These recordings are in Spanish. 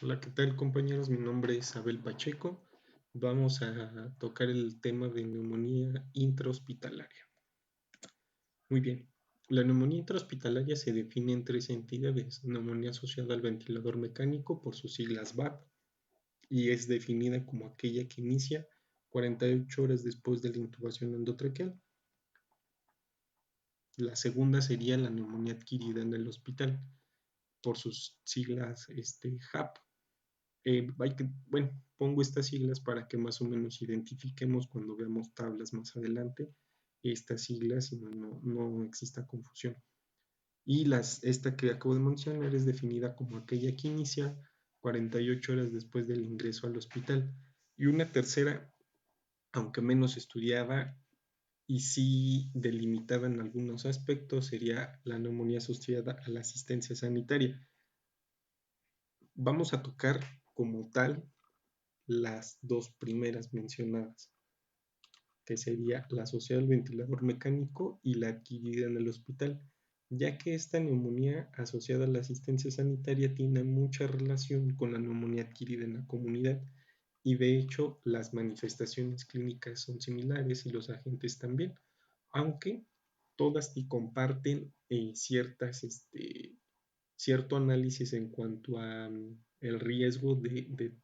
Hola, ¿qué tal compañeros? Mi nombre es Abel Pacheco. Vamos a tocar el tema de neumonía intrahospitalaria. Muy bien. La neumonía intrahospitalaria se define en tres entidades: neumonía asociada al ventilador mecánico, por sus siglas VAP, y es definida como aquella que inicia 48 horas después de la intubación endotraqueal. La segunda sería la neumonía adquirida en el hospital, por sus siglas HAP. Bueno, pongo estas siglas para que más o menos identifiquemos cuando veamos tablas más adelante estas siglas y no exista confusión. Y esta que acabo de mencionar es definida como aquella que inicia 48 horas después del ingreso al hospital. Y una tercera, aunque menos estudiada y sí delimitada en algunos aspectos, sería la neumonía asociada a la asistencia sanitaria. Vamos a tocar como tal las dos primeras mencionadas, que sería la asociada al ventilador mecánico y la adquirida en el hospital, ya que esta neumonía asociada a la asistencia sanitaria tiene mucha relación con la neumonía adquirida en la comunidad, y de hecho las manifestaciones clínicas son similares y los agentes también, aunque todas y comparten cierto análisis en cuanto a el riesgo de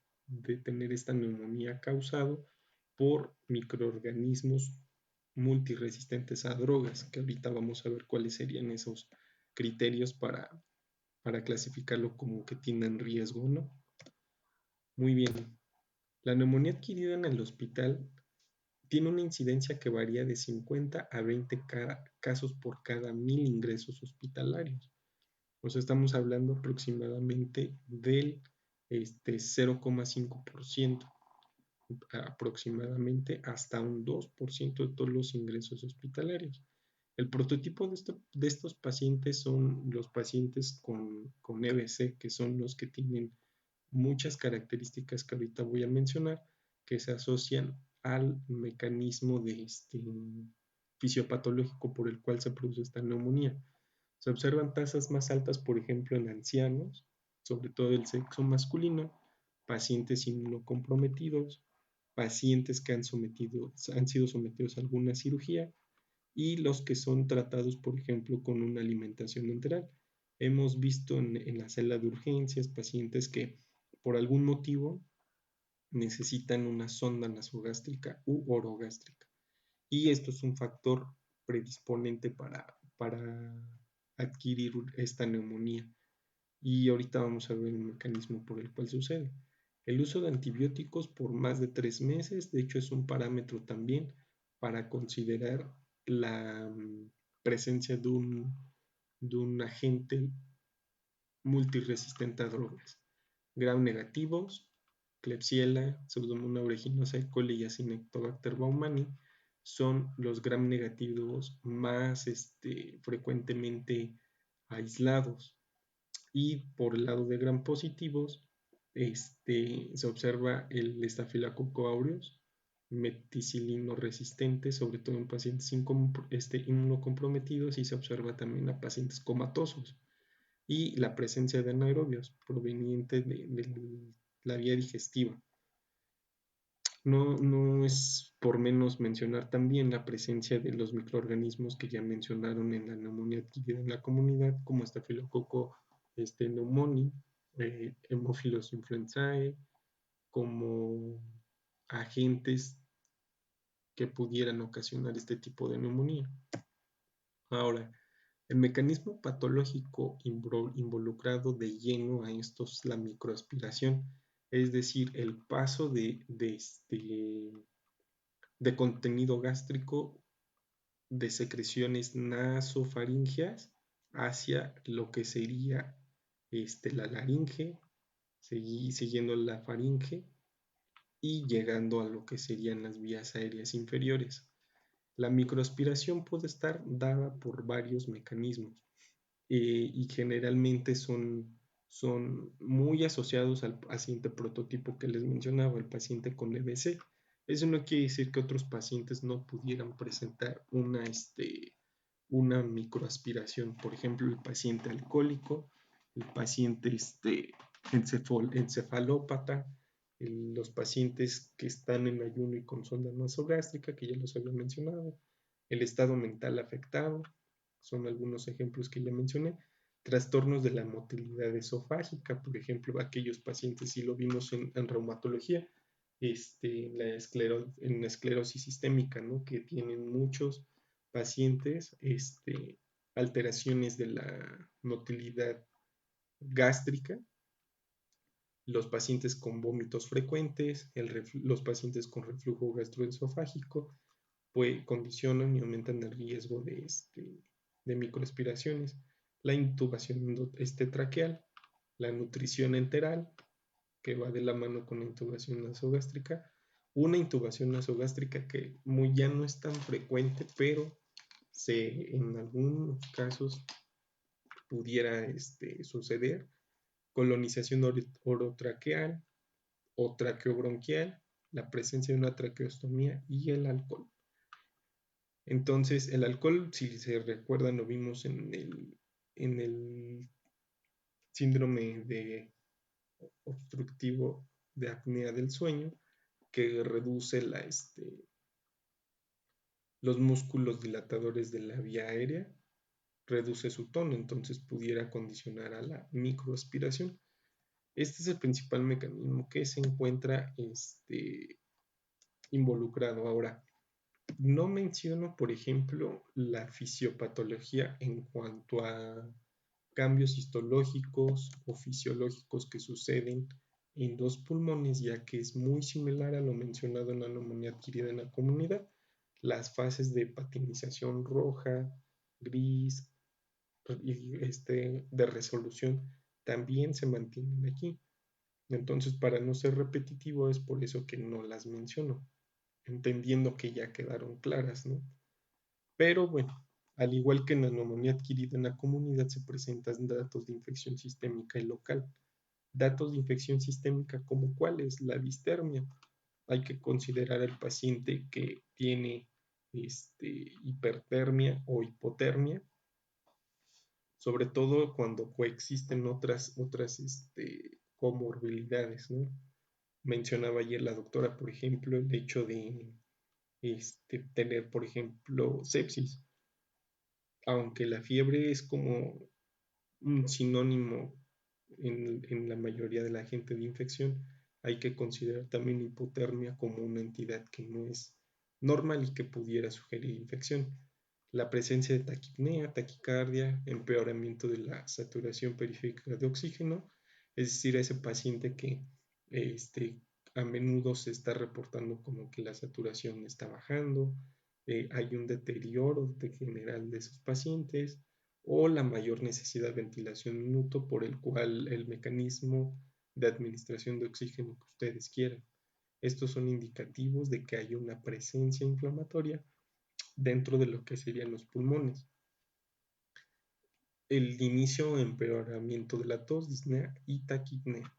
tener esta neumonía causado por microorganismos multiresistentes a drogas, que ahorita vamos a ver cuáles serían esos criterios para clasificarlo como que tienen riesgo o no. Muy bien, la neumonía adquirida en el hospital tiene una incidencia que varía de 50 a 20 casos por cada 1000 ingresos hospitalarios. O sea, estamos hablando aproximadamente del 0,5%, aproximadamente hasta un 2% de todos los ingresos hospitalarios. El prototipo de estos pacientes son los pacientes con EBC, que son los que tienen muchas características que ahorita voy a mencionar, que se asocian al mecanismo fisiopatológico por el cual se produce esta neumonía. Se observan tasas más altas, por ejemplo, en ancianos, sobre todo del sexo masculino, pacientes inmunocomprometidos, pacientes que han sido sometidos a alguna cirugía, y los que son tratados, por ejemplo, con una alimentación enteral. Hemos visto en la sala de urgencias pacientes que por algún motivo necesitan una sonda nasogástrica u orogástrica, y esto es un factor predisponente para adquirir esta neumonía. Y ahorita vamos a ver el mecanismo por el cual sucede. El uso de antibióticos por más de 3 meses, de hecho, es un parámetro también para considerar la presencia de un agente multiresistente a drogas. Gram negativos, Klebsiella, Pseudomonas aeruginosa, E. coli y Acinetobacter baumannii son los gram negativos más frecuentemente aislados. Y por el lado de gram positivos, se observa el Staphylococcus aureus, meticilino resistente, sobre todo en pacientes inmunocomprometidos, y se observa también a pacientes comatosos, y la presencia de anaerobios proveniente de la vía digestiva. No es por menos mencionar también la presencia de los microorganismos que ya mencionaron en la neumonía adquirida en la comunidad, como Staphylococcus pneumoniae, Haemophilus influenzae, como agentes que pudieran ocasionar este tipo de neumonía. Ahora, el mecanismo patológico involucrado de lleno a esto es la microaspiración, es decir, el paso de contenido gástrico de secreciones nasofaringeas hacia lo que sería la laringe, siguiendo la faringe y llegando a lo que serían las vías aéreas inferiores. La microaspiración puede estar dada por varios mecanismos, y generalmente son muy asociados al paciente prototipo que les mencionaba, el paciente con EBC. Eso no quiere decir que otros pacientes no pudieran presentar una microaspiración. Por ejemplo, el paciente alcohólico, el paciente encefalópata, los pacientes que están en ayuno y con sonda nasogástrica, que ya los había mencionado, el estado mental afectado, son algunos ejemplos que ya mencioné, trastornos de la motilidad esofágica, por ejemplo, aquellos pacientes, si lo vimos en reumatología, en la esclerosis sistémica, ¿no? Que tienen muchos pacientes alteraciones de la motilidad gástrica, los pacientes con vómitos frecuentes, los pacientes con reflujo gastroesofágico, pues condicionan y aumentan el riesgo de microaspiraciones, la intubación traqueal, la nutrición enteral, que va de la mano con la intubación nasogástrica, una intubación nasogástrica que ya no es tan frecuente, pero en algunos casos pudiera suceder, colonización orotraqueal o traqueobronquial, la presencia de una traqueostomía y el alcohol. Entonces, el alcohol, si se recuerdan, lo vimos en el síndrome de obstructivo de apnea del sueño, que reduce los músculos dilatadores de la vía aérea, reduce su tono, entonces pudiera condicionar a la microaspiración. Este es el principal mecanismo que se encuentra involucrado. Ahora, no menciono, por ejemplo, la fisiopatología en cuanto a cambios histológicos o fisiológicos que suceden en los pulmones, ya que es muy similar a lo mencionado en la neumonía adquirida en la comunidad. Las fases de patinización roja, gris y de resolución también se mantienen aquí. Entonces, para no ser repetitivo, es por eso que no las menciono, entendiendo que ya quedaron claras, ¿no? Pero bueno, al igual que en la neumonía adquirida en la comunidad, se presentan datos de infección sistémica y local. Datos de infección sistémica como cuáles, la distermia. Hay que considerar al paciente que tiene hipertermia o hipotermia, sobre todo cuando coexisten otras comorbilidades, ¿no? Mencionaba ayer la doctora, por ejemplo, el hecho de tener, por ejemplo, sepsis, aunque la fiebre es como un sinónimo en la mayoría de la gente de infección, hay que considerar también hipotermia como una entidad que no es normal y que pudiera sugerir infección. La presencia de taquipnea, taquicardia, empeoramiento de la saturación periférica de oxígeno, es decir, a ese paciente que a menudo se está reportando como que la saturación está bajando, hay un deterioro general de esos pacientes, o la mayor necesidad de ventilación minuto por el cual el mecanismo de administración de oxígeno que ustedes quieran. Estos son indicativos de que hay una presencia inflamatoria dentro de lo que serían los pulmones. El inicio o empeoramiento de la tos, disnea y taquipnea.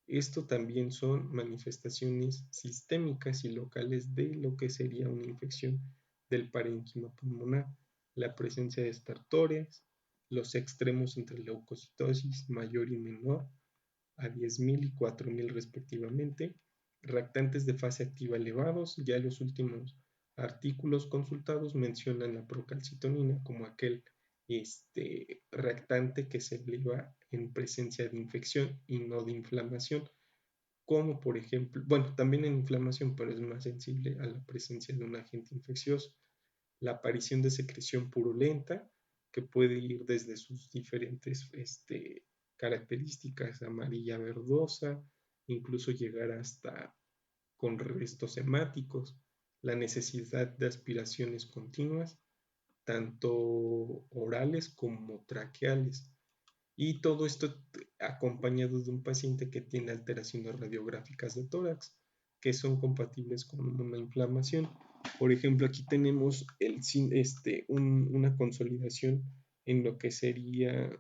Esto también son manifestaciones sistémicas y locales de lo que sería una infección del parénquima pulmonar. La presencia de estertores, los extremos entre leucocitosis mayor y menor a 10.000 y 4.000 respectivamente, reactantes de fase activa elevados. Ya los últimos artículos consultados mencionan la procalcitonina como aquel reactante que se eleva en presencia de infección y no de inflamación, como por ejemplo, bueno, también en inflamación, pero es más sensible a la presencia de un agente infeccioso. La aparición de secreción purulenta, que puede ir desde sus diferentes características, amarilla verdosa, incluso llegar hasta con restos hemáticos, la necesidad de aspiraciones continuas, tanto orales como traqueales. Y todo esto acompañado de un paciente que tiene alteraciones radiográficas de tórax, que son compatibles con una inflamación. Por ejemplo, aquí tenemos una consolidación en lo que sería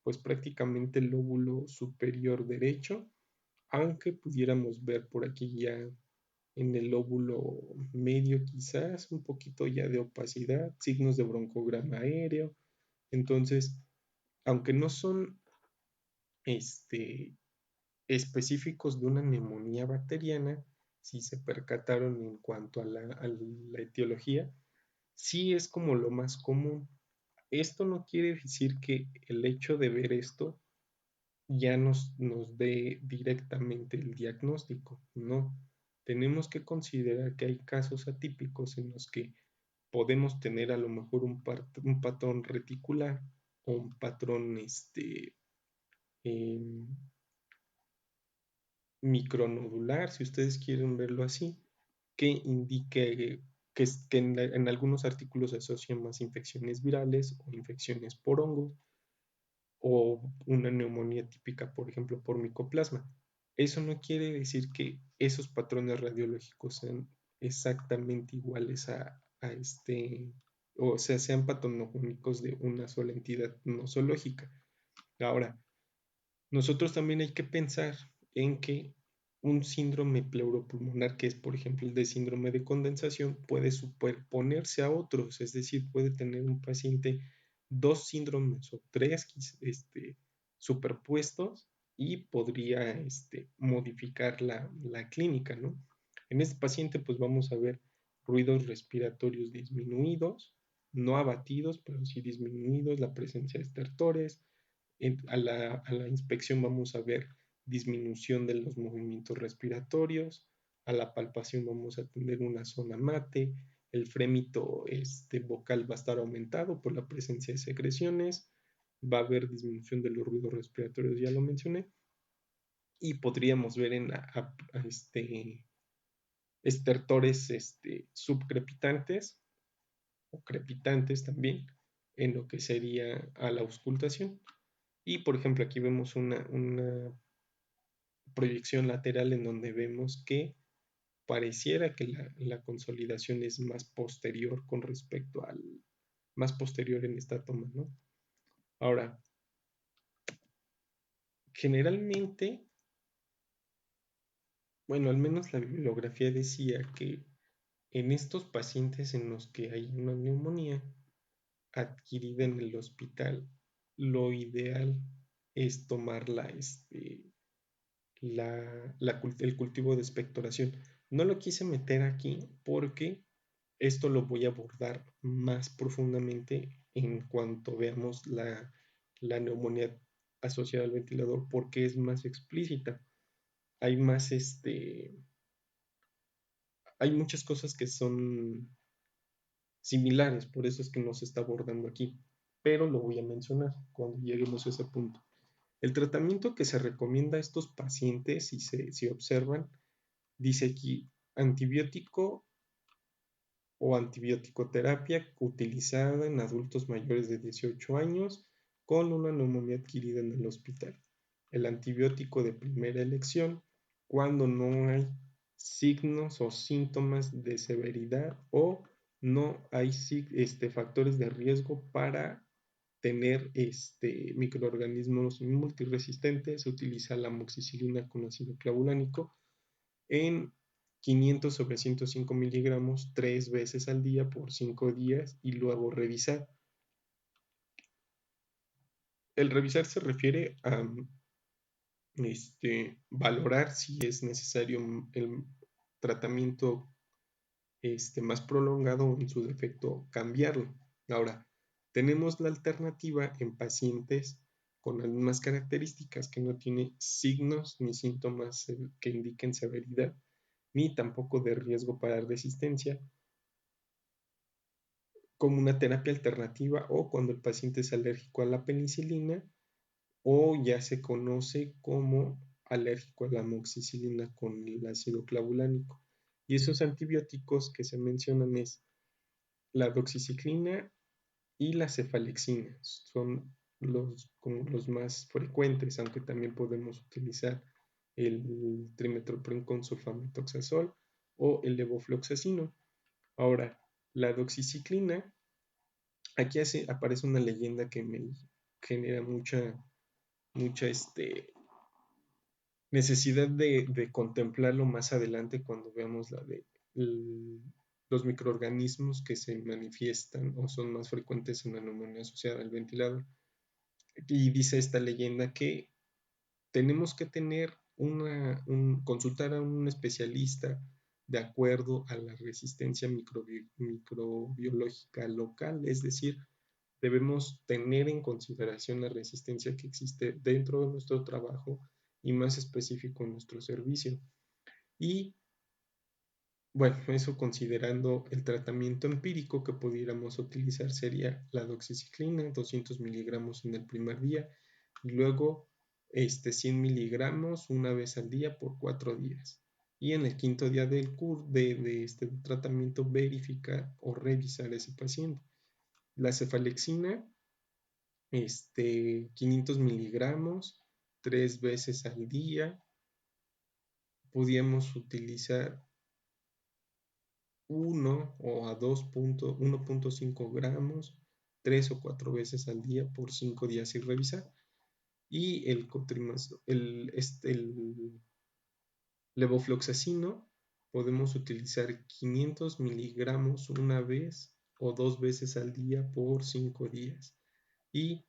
pues prácticamente el lóbulo superior derecho, aunque pudiéramos ver por aquí ya en el lóbulo medio quizás un poquito ya de opacidad, signos de broncograma aéreo. Entonces, aunque no son específicos de una neumonía bacteriana, si se percataron en cuanto a la etiología, sí es como lo más común. Esto no quiere decir que el hecho de ver esto ya nos dé directamente el diagnóstico, no. Tenemos que considerar que hay casos atípicos en los que podemos tener a lo mejor un patrón reticular o un patrón em, micronodular, si ustedes quieren verlo así, que indique que en algunos artículos se asocian más infecciones virales o infecciones por hongos o una neumonía típica, por ejemplo, por micoplasma. Eso no quiere decir que esos patrones radiológicos sean exactamente iguales o sea, sean patognomónicos de una sola entidad nosológica. Ahora, nosotros también hay que pensar en que un síndrome pleuropulmonar, que es por ejemplo el de síndrome de condensación, puede superponerse a otros, es decir, puede tener un paciente dos síndromes o tres superpuestos y podría modificar la clínica, ¿no? En este paciente pues vamos a ver ruidos respiratorios disminuidos, no abatidos, pero sí disminuidos, la presencia de estertores, a la inspección vamos a ver disminución de los movimientos respiratorios, a la palpación vamos a tener una zona mate, el frémito vocal va a estar aumentado por la presencia de secreciones, va a haber disminución de los ruidos respiratorios, ya lo mencioné, y podríamos ver estertores subcrepitantes o crepitantes también en lo que sería a la auscultación. Y por ejemplo, aquí vemos una proyección lateral en donde vemos que pareciera que la consolidación es más posterior con respecto más posterior en esta toma, ¿no? Ahora, generalmente, bueno, al menos la bibliografía decía que en estos pacientes en los que hay una neumonía adquirida en el hospital, lo ideal es tomar el cultivo de expectoración. No lo quise meter aquí porque esto lo voy a abordar más profundamente en cuanto veamos la neumonía asociada al ventilador porque es más explícita. Hay más, hay muchas cosas que son similares, por eso es que no se está abordando aquí, pero lo voy a mencionar cuando lleguemos a ese punto. El tratamiento que se recomienda a estos pacientes, si observan, dice aquí antibiótico o antibiótico-terapia utilizada en adultos mayores de 18 años con una neumonía adquirida en el hospital. El antibiótico de primera elección cuando no hay signos o síntomas de severidad o no hay factores de riesgo para tener microorganismos multiresistentes. Se utiliza la amoxicilina con ácido clavulánico en 500 sobre 105 miligramos 3 veces al día por 5 días y luego revisar. El revisar se refiere a valorar si es necesario el tratamiento más prolongado o en su defecto cambiarlo. Ahora, tenemos la alternativa en pacientes con las mismas características que no tiene signos ni síntomas que indiquen severidad ni tampoco de riesgo para resistencia, como una terapia alternativa o cuando el paciente es alérgico a la penicilina o ya se conoce como alérgico a la amoxicilina con el ácido clavulánico. Y esos antibióticos que se mencionan es la doxiciclina y la cefalexina. Son como los más frecuentes, aunque también podemos utilizar el trimethoprim con sulfamethoxazol o el levofloxacino. Ahora, la doxiciclina, aquí aparece una leyenda que me genera mucha necesidad de contemplarlo más adelante cuando veamos los microorganismos que se manifiestan o son más frecuentes en la neumonía asociada al ventilador. Y dice esta leyenda que tenemos que tener consultar a un especialista de acuerdo a la resistencia microbiológica local, es decir, debemos tener en consideración la resistencia que existe dentro de nuestro trabajo y más específico en nuestro servicio. Y bueno, eso considerando el tratamiento empírico que pudiéramos utilizar sería la doxiciclina, 200 miligramos en el primer día, y luego 100 miligramos una vez al día por 4 días. Y en el quinto día del de este tratamiento, verificar o revisar a ese paciente. La cefalexina, 500 miligramos 3 veces al día. Podíamos utilizar 1 o a 1.5 gramos 3 o 4 veces al día por 5 días sin revisar. Y el levofloxacino podemos utilizar 500 miligramos una vez o 2 veces al día por 5 días. Y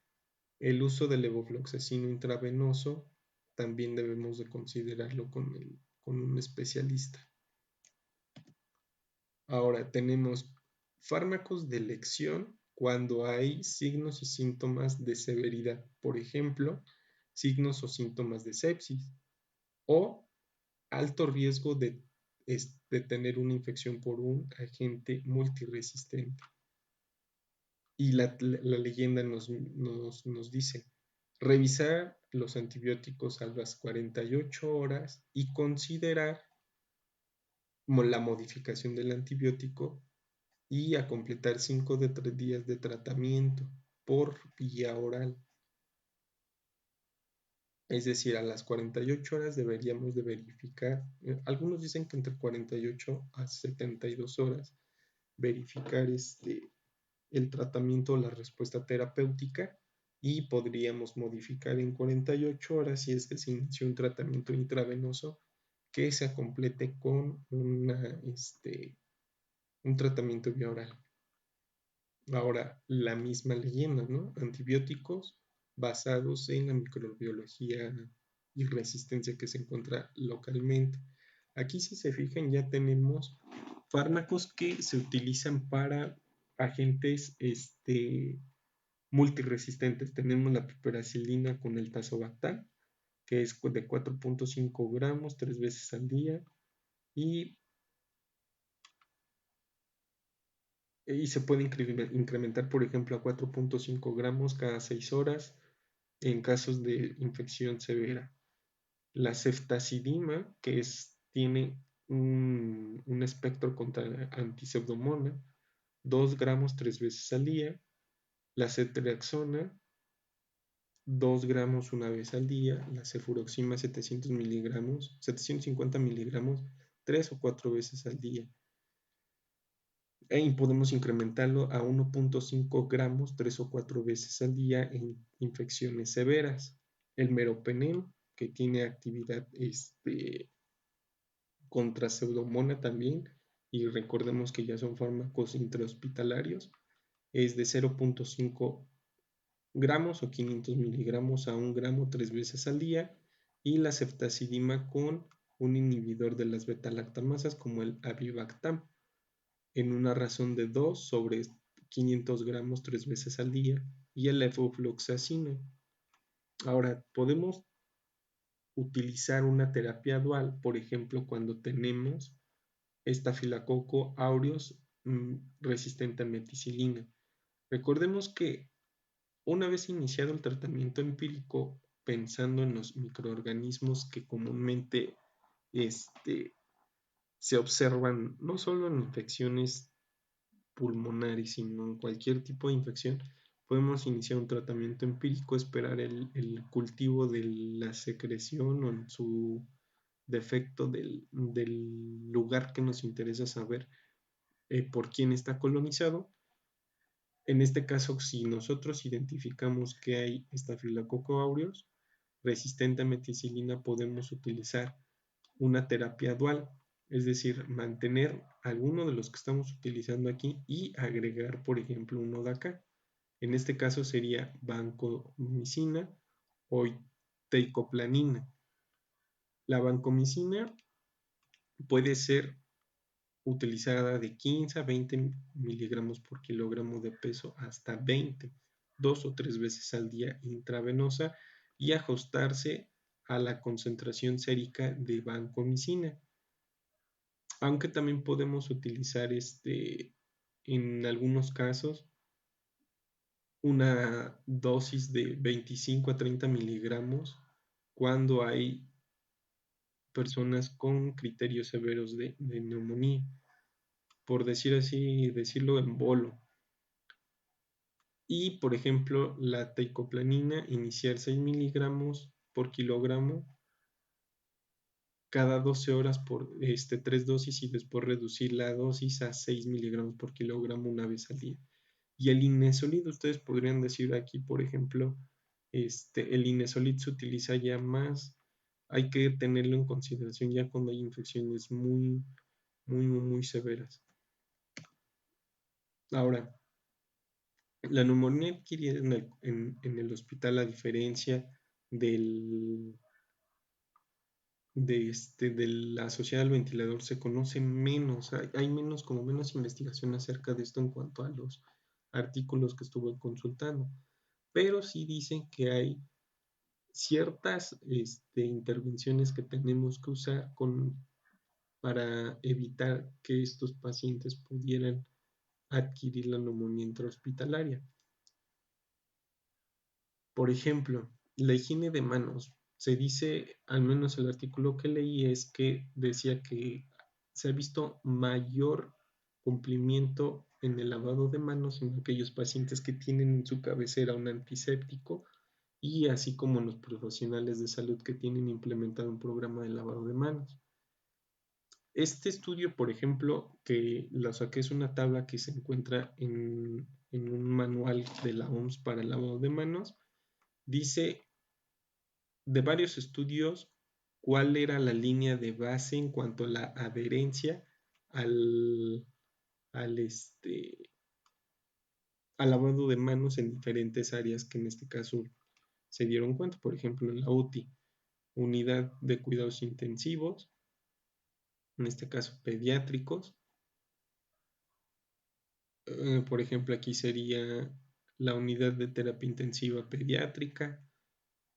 el uso del levofloxacino intravenoso también debemos de considerarlo con un especialista. Ahora tenemos fármacos de elección cuando hay signos y síntomas de severidad, por ejemplo, signos o síntomas de sepsis o alto riesgo de tener una infección por un agente multiresistente. Y la leyenda nos dice, revisar los antibióticos a las 48 horas y considerar la modificación del antibiótico y a completar 5 de 3 días de tratamiento por vía oral. Es decir, a las 48 horas deberíamos de verificar, algunos dicen que entre 48 a 72 horas, verificar el tratamiento o la respuesta terapéutica y podríamos modificar en 48 horas si es que se inició un tratamiento intravenoso que se complete con un tratamiento vía oral. Ahora, la misma leyenda, ¿no? Antibióticos basados en la microbiología y resistencia que se encuentra localmente. Aquí, si se fijan, ya tenemos fármacos que se utilizan para agentes multiresistentes. Tenemos la piperacilina con el tazobactam, que es de 4.5 gramos 3 veces al día y se puede incrementar, por ejemplo, a 4.5 gramos cada 6 horas en casos de infección severa. La ceftazidima, que tiene un espectro contra antipseudomona, 2 gramos 3 veces al día. La ceftriaxona, 2 gramos una vez al día. La cefuroxima, 750 miligramos, 3 o 4 veces al día. Y podemos incrementarlo a 1.5 gramos 3 o 4 veces al día en infecciones severas. El meropenem, que tiene actividad contra pseudomonas también, y recordemos que ya son fármacos intrahospitalarios, es de 0.5 gramos o 500 miligramos a 1 gramo 3 veces al día. Y la ceftazidima con un inhibidor de las beta-lactamasas como el avibactam en una razón de 2 sobre 500 gramos 3 veces al día, y el levofloxacino. Ahora, podemos utilizar una terapia dual, por ejemplo, cuando tenemos estafilococo aureus resistente a meticilina. Recordemos que una vez iniciado el tratamiento empírico, pensando en los microorganismos que comúnmente se observan no solo en infecciones pulmonares, sino en cualquier tipo de infección, podemos iniciar un tratamiento empírico, esperar el cultivo de la secreción o en su defecto del lugar que nos interesa saber por quién está colonizado. En este caso, si nosotros identificamos que hay Staphylococcus aureus resistente a meticilina, podemos utilizar una terapia dual, es decir, mantener alguno de los que estamos utilizando aquí y agregar, por ejemplo, uno de acá. En este caso sería vancomicina o teicoplanina. La vancomicina puede ser utilizada de 15 a 20 miligramos por kilogramo de peso hasta 20, 2 o 3 veces al día intravenosa y ajustarse a la concentración sérica de vancomicina. Aunque también podemos utilizar en algunos casos una dosis de 25 a 30 miligramos cuando hay personas con criterios severos de neumonía, por decir así, decirlo en bolo. Y, por ejemplo, la teicoplanina, iniciar 6 miligramos por kilogramo cada 12 horas por 3 dosis y después reducir la dosis a 6 miligramos por kilogramo una vez al día. Y el inesolid, ustedes podrían decir aquí, por ejemplo, el inesolid se utiliza ya más, hay que tenerlo en consideración ya cuando hay infecciones muy, muy, muy severas. Ahora, la neumonía adquirida en el hospital, a diferencia del, de la asociada al ventilador, se conoce menos, hay menos, como menos investigación acerca de esto en cuanto a los artículos que estuve consultando, pero sí dicen que hay ciertas intervenciones que tenemos que usar para evitar que estos pacientes pudieran adquirir la neumonía intrahospitalaria. Por ejemplo, la higiene de manos. Se dice, al menos el artículo que leí, es que decía que se ha visto mayor cumplimiento en el lavado de manos en aquellos pacientes que tienen en su cabecera un antiséptico y así como en los profesionales de salud que tienen implementado un programa de lavado de manos. Este estudio, por ejemplo, que lo saqué, es una tabla que se encuentra en un manual de la OMS para el lavado de manos. Dice de varios estudios cuál era la línea de base en cuanto a la adherencia al, al, al lavado de manos en diferentes áreas que en este caso se dieron cuenta. Por ejemplo, en la UTI, unidad de cuidados intensivos, en este caso pediátricos. Por ejemplo, aquí sería la unidad de terapia intensiva pediátrica,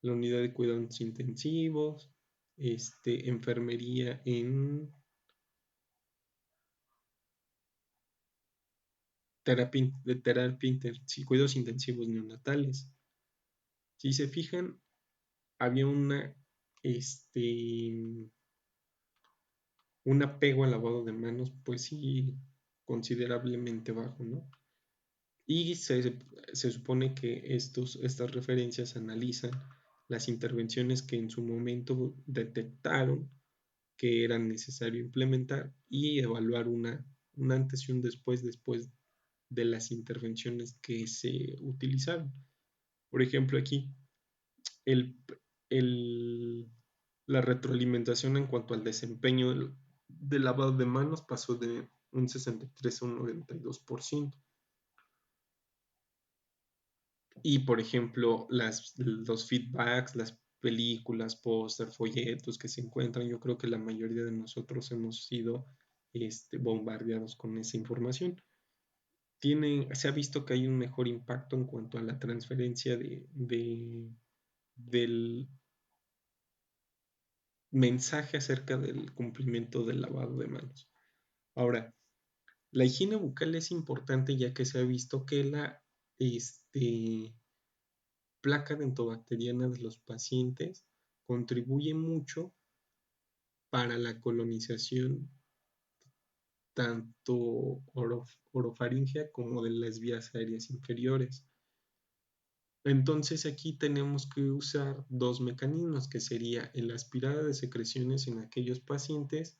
la unidad de cuidados intensivos, enfermería en cuidados intensivos neonatales. Si se fijan, había un apego al lavado de manos, pues sí, considerablemente bajo, ¿no? Y se supone que estas referencias analizan las intervenciones que en su momento detectaron que era necesario implementar y evaluar un antes y un después de las intervenciones que se utilizaron. Por ejemplo, aquí el, el, la retroalimentación en cuanto al desempeño del lavado de manos pasó de un 63 a un 92%. Y por ejemplo, los feedbacks, las películas, póster, folletos que se encuentran, yo creo que la mayoría de nosotros hemos sido bombardeados con esa información. Se ha visto que hay un mejor impacto en cuanto a la transferencia del mensaje acerca del cumplimiento del lavado de manos. Ahora, la higiene bucal es importante ya que se ha visto que la placa dentobacteriana de los pacientes contribuye mucho para la colonización tanto orofaringea como de las vías aéreas inferiores. Entonces aquí tenemos que usar dos mecanismos, que sería el aspirada de secreciones en aquellos pacientes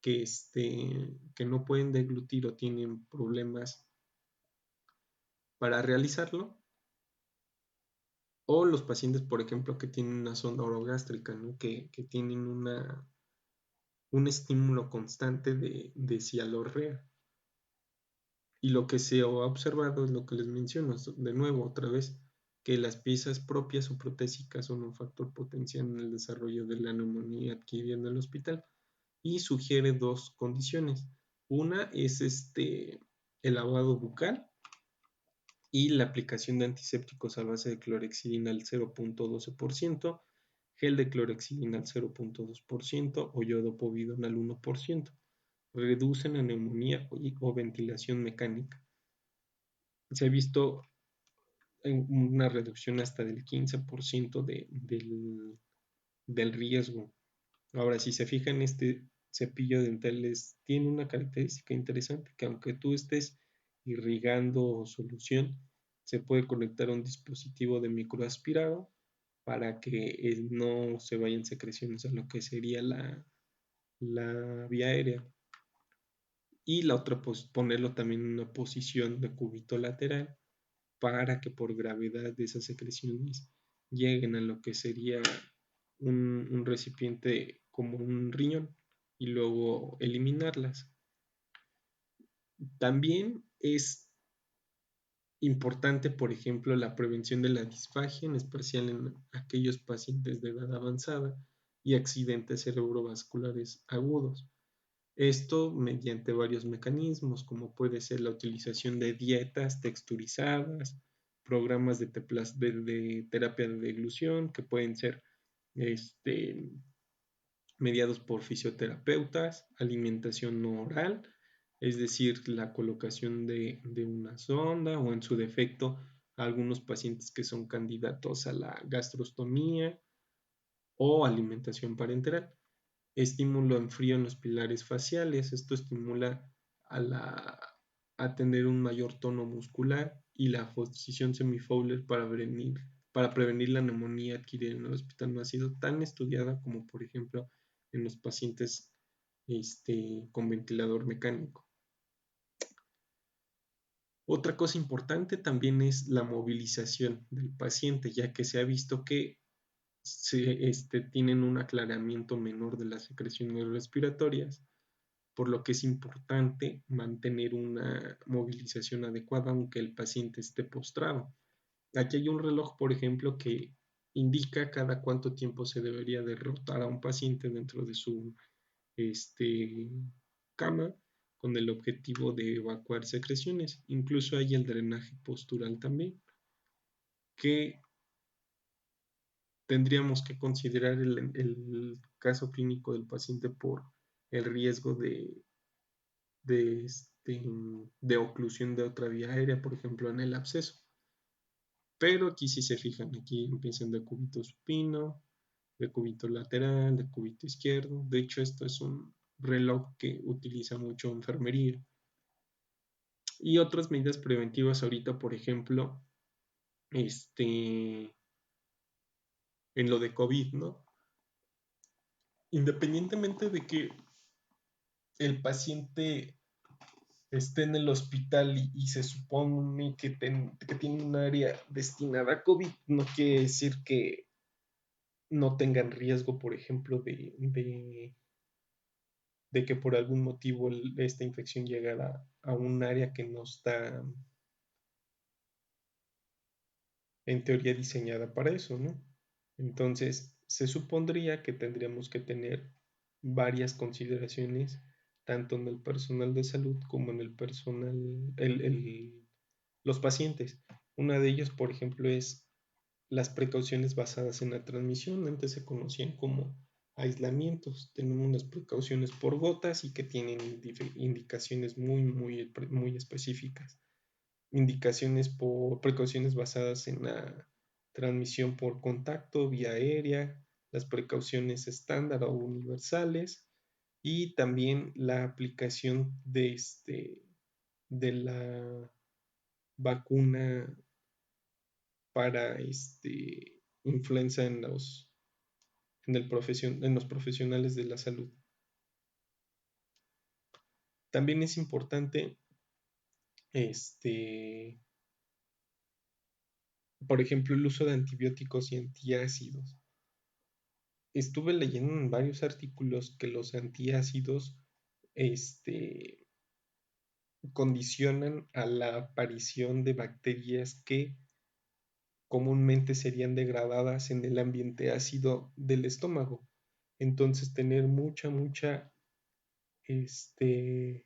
que no pueden deglutir o tienen problemas para realizarlo, o los pacientes, por ejemplo, que tienen una sonda orogástrica, ¿no? que tienen un estímulo constante de cialorrea. Y lo que se ha observado es lo que les menciono, de nuevo, otra vez, que las piezas propias o protésicas son un factor potencial en el desarrollo de la neumonía adquirida en el hospital y sugiere dos condiciones. Una es el lavado bucal y la aplicación de antisépticos a base de clorexidina al 0.12%, gel de clorexidina al 0.2% o yodo povidona al 1%. Reducen la neumonía o ventilación mecánica. Se ha visto una reducción hasta del 15% del riesgo. Ahora, si se fijan, este cepillo dental tiene una característica interesante, que aunque tú estés irrigando solución, se puede conectar a un dispositivo de microaspirado para que no se vayan secreciones a lo que sería la vía aérea. Y la otra, pues ponerlo también en una posición de cúbito lateral para que por gravedad de esas secreciones lleguen a lo que sería un recipiente como un riñón y luego eliminarlas. También es importante, por ejemplo, la prevención de la disfagia, en especial en aquellos pacientes de edad avanzada y accidentes cerebrovasculares agudos. Esto mediante varios mecanismos, como puede ser la utilización de dietas texturizadas, programas de terapia de deglución, que pueden ser mediados por fisioterapeutas, alimentación no oral, es decir, la colocación de una sonda o en su defecto algunos pacientes que son candidatos a la gastrostomía o alimentación parenteral. Estímulo en frío en los pilares faciales. Esto estimula a tener un mayor tono muscular y la posición semifowler para prevenir la neumonía adquirida en el hospital no ha sido tan estudiada como, por ejemplo, en los pacientes con ventilador mecánico. Otra cosa importante también es la movilización del paciente, ya que se ha visto que tienen un aclaramiento menor de las secreciones respiratorias, por lo que es importante mantener una movilización adecuada aunque el paciente esté postrado. Aquí hay un reloj, por ejemplo, que indica cada cuánto tiempo se debería de rotar a un paciente dentro de su cama con el objetivo de evacuar secreciones. Incluso hay el drenaje postural también, que tendríamos que considerar el caso clínico del paciente por el riesgo de, este, de oclusión de otra vía aérea, por ejemplo, en el absceso. Pero aquí si se fijan, aquí empiezan de cúbito supino, de cúbito lateral, de cúbito izquierdo. De hecho, esto es un reloj que utiliza mucho enfermería. Y otras medidas preventivas ahorita, por ejemplo, en lo de COVID, ¿no? Independientemente de que el paciente esté en el hospital y se supone que tiene un área destinada a COVID, no quiere decir que no tengan riesgo, por ejemplo, de que por algún motivo esta infección llegara a un área que no está en teoría diseñada para eso, ¿no? Entonces, se supondría que tendríamos que tener varias consideraciones, tanto en el personal de salud como en el personal, los pacientes. Una de ellas, por ejemplo, es las precauciones basadas en la transmisión. Antes se conocían como aislamientos. Tenemos las precauciones por gotas y que tienen indicaciones muy específicas. Indicaciones por precauciones basadas en la transmisión por contacto, vía aérea, las precauciones estándar o universales y también la aplicación de la vacuna para influenza en los profesionales de la salud. También es importante, por ejemplo, el uso de antibióticos y antiácidos. Estuve leyendo en varios artículos que los antiácidos condicionan a la aparición de bacterias que comúnmente serían degradadas en el ambiente ácido del estómago. Entonces, tener mucha este,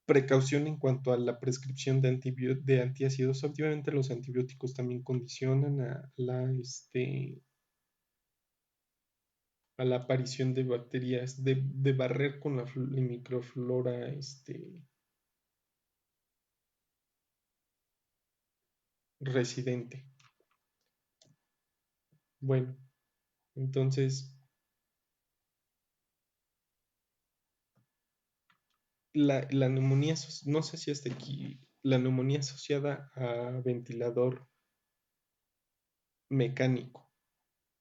precaución en cuanto a la prescripción de antiácidos. Obviamente los antibióticos también condicionan a la aparición de bacterias, de barrer con la microflora residente. Bueno, entonces la neumonía, no sé si hasta aquí, la neumonía asociada a ventilador mecánico.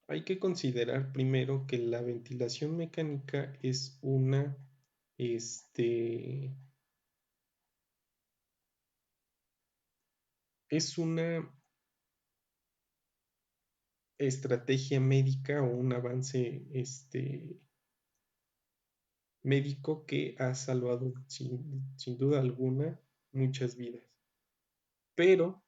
Hay que considerar primero que la ventilación mecánica este, es una estrategia médica o un avance médico que ha salvado sin duda alguna muchas vidas. Pero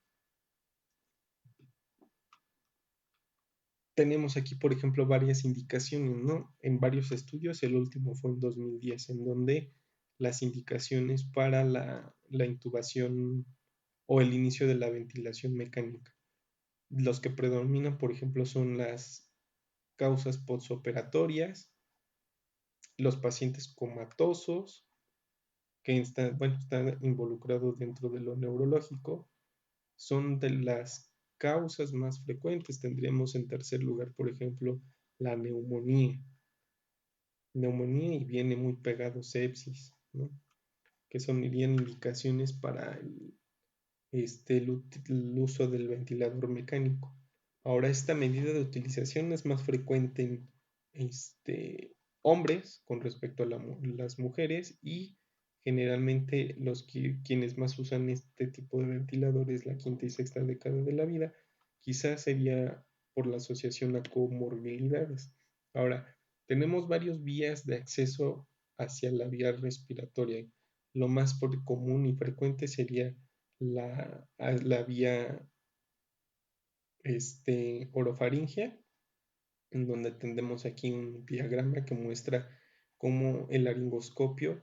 tenemos aquí, por ejemplo, varias indicaciones, ¿no? En varios estudios, el último fue en 2010, en donde las indicaciones para la intubación o el inicio de la ventilación mecánica. Los que predominan, por ejemplo, son las causas postoperatorias, los pacientes comatosos, que están involucrados dentro de lo neurológico, son de las causas más frecuentes. Tendríamos en tercer lugar, por ejemplo, la neumonía. Neumonía y viene muy pegado sepsis, ¿no? Que son irían indicaciones para el uso del ventilador mecánico. Ahora, esta medida de utilización es más frecuente en hombres con respecto a las mujeres y generalmente quienes más usan este tipo de ventiladores la quinta y sexta década de la vida, quizás sería por la asociación a comorbilidades. Ahora, tenemos varios vías de acceso hacia la vía respiratoria. Lo más común y frecuente sería la vía orofaringea, en donde tendremos aquí un diagrama que muestra cómo el laringoscopio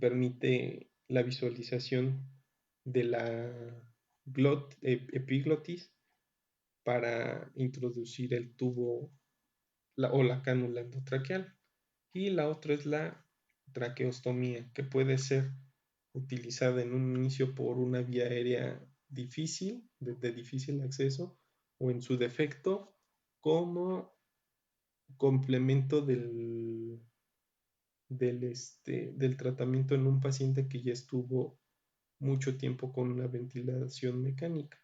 permite la visualización de la epiglotis para introducir el tubo o la cánula endotraqueal. Y la otra es la traqueostomía, que puede ser utilizada en un inicio por una vía aérea difícil, de difícil acceso, o en su defecto como complemento del tratamiento en un paciente que ya estuvo mucho tiempo con una ventilación mecánica.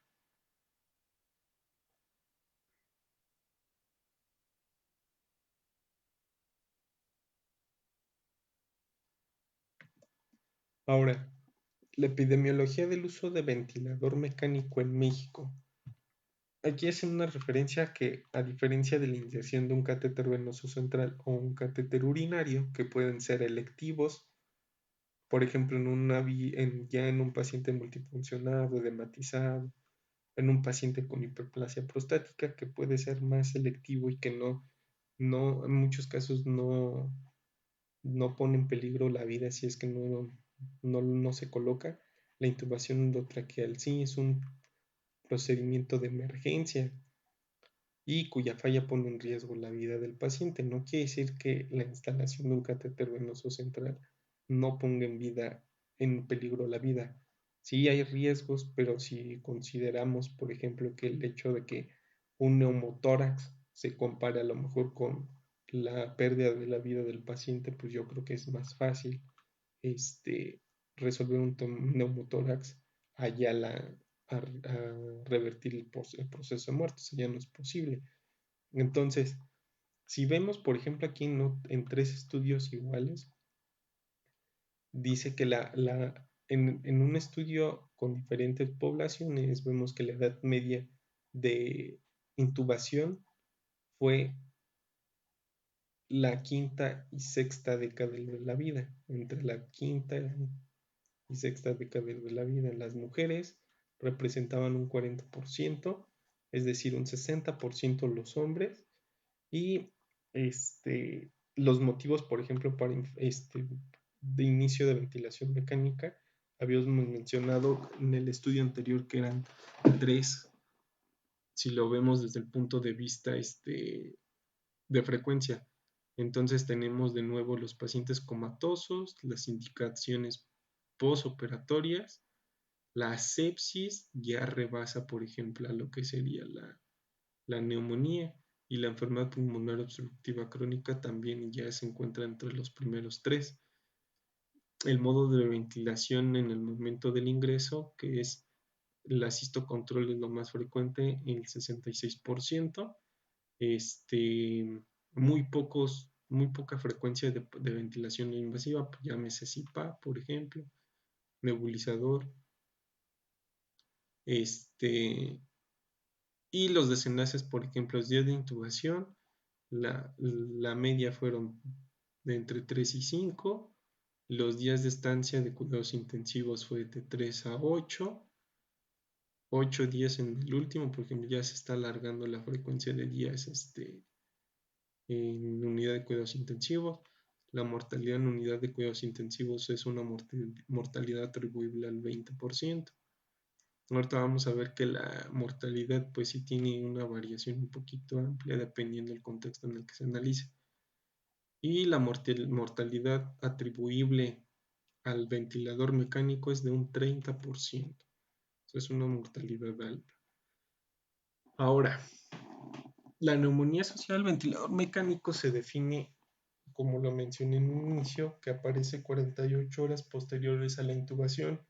Ahora, la epidemiología del uso de ventilador mecánico en México. Aquí hacen una referencia que, a diferencia de la inyección de un catéter venoso central o un catéter urinario, que pueden ser electivos, por ejemplo, ya en un paciente multifuncionado, edematizado, en un paciente con hiperplasia prostática, que puede ser más selectivo y que en muchos casos no pone en peligro la vida si es que no se coloca. La intubación endotraqueal sí es un procedimiento de emergencia y cuya falla pone en riesgo la vida del paciente. No quiere decir que la instalación de un catéter venoso central no ponga en peligro la vida. Sí hay riesgos, pero si consideramos, por ejemplo, que el hecho de que un neumotórax se compare a lo mejor con la pérdida de la vida del paciente, pues yo creo que es más fácil resolver un neumotórax allá a revertir el proceso de muerte. Eso ya no es posible. Entonces, si vemos, por ejemplo, aquí en tres estudios iguales, dice que en un estudio con diferentes poblaciones, vemos que la edad media de intubación fue la quinta y sexta década de la vida, entre la quinta y sexta década de la vida. Las mujeres representaban un 40%, es decir, un 60% los hombres. Y los motivos, por ejemplo, de inicio de ventilación mecánica, habíamos mencionado en el estudio anterior que eran tres, si lo vemos desde el punto de vista de frecuencia. Entonces tenemos de nuevo los pacientes comatosos, las indicaciones posoperatorias, la sepsis ya rebasa, por ejemplo, a lo que sería la neumonía, y la enfermedad pulmonar obstructiva crónica también ya se encuentra entre los primeros tres. El modo de ventilación en el momento del ingreso, que es el asistocontrol, es lo más frecuente, el 66%. Muy poca frecuencia de ventilación invasiva, llámese CIPAP, por ejemplo, nebulizador. Y los desenlaces, por ejemplo, los días de intubación, la media fueron de entre 3 y 5. Los días de estancia de cuidados intensivos fue de 3 a 8 días en el último, porque ya se está alargando la frecuencia de días en unidad de cuidados intensivos. La mortalidad en unidad de cuidados intensivos es una mortalidad atribuible al 20%. Ahorita vamos a ver que la mortalidad pues sí tiene una variación un poquito amplia dependiendo del contexto en el que se analice. Y la mortalidad atribuible al ventilador mecánico es de un 30%. Eso es una mortalidad alta. Ahora, la neumonía asociada al ventilador mecánico se define, como lo mencioné en un inicio, que aparece 48 horas posteriores a la intubación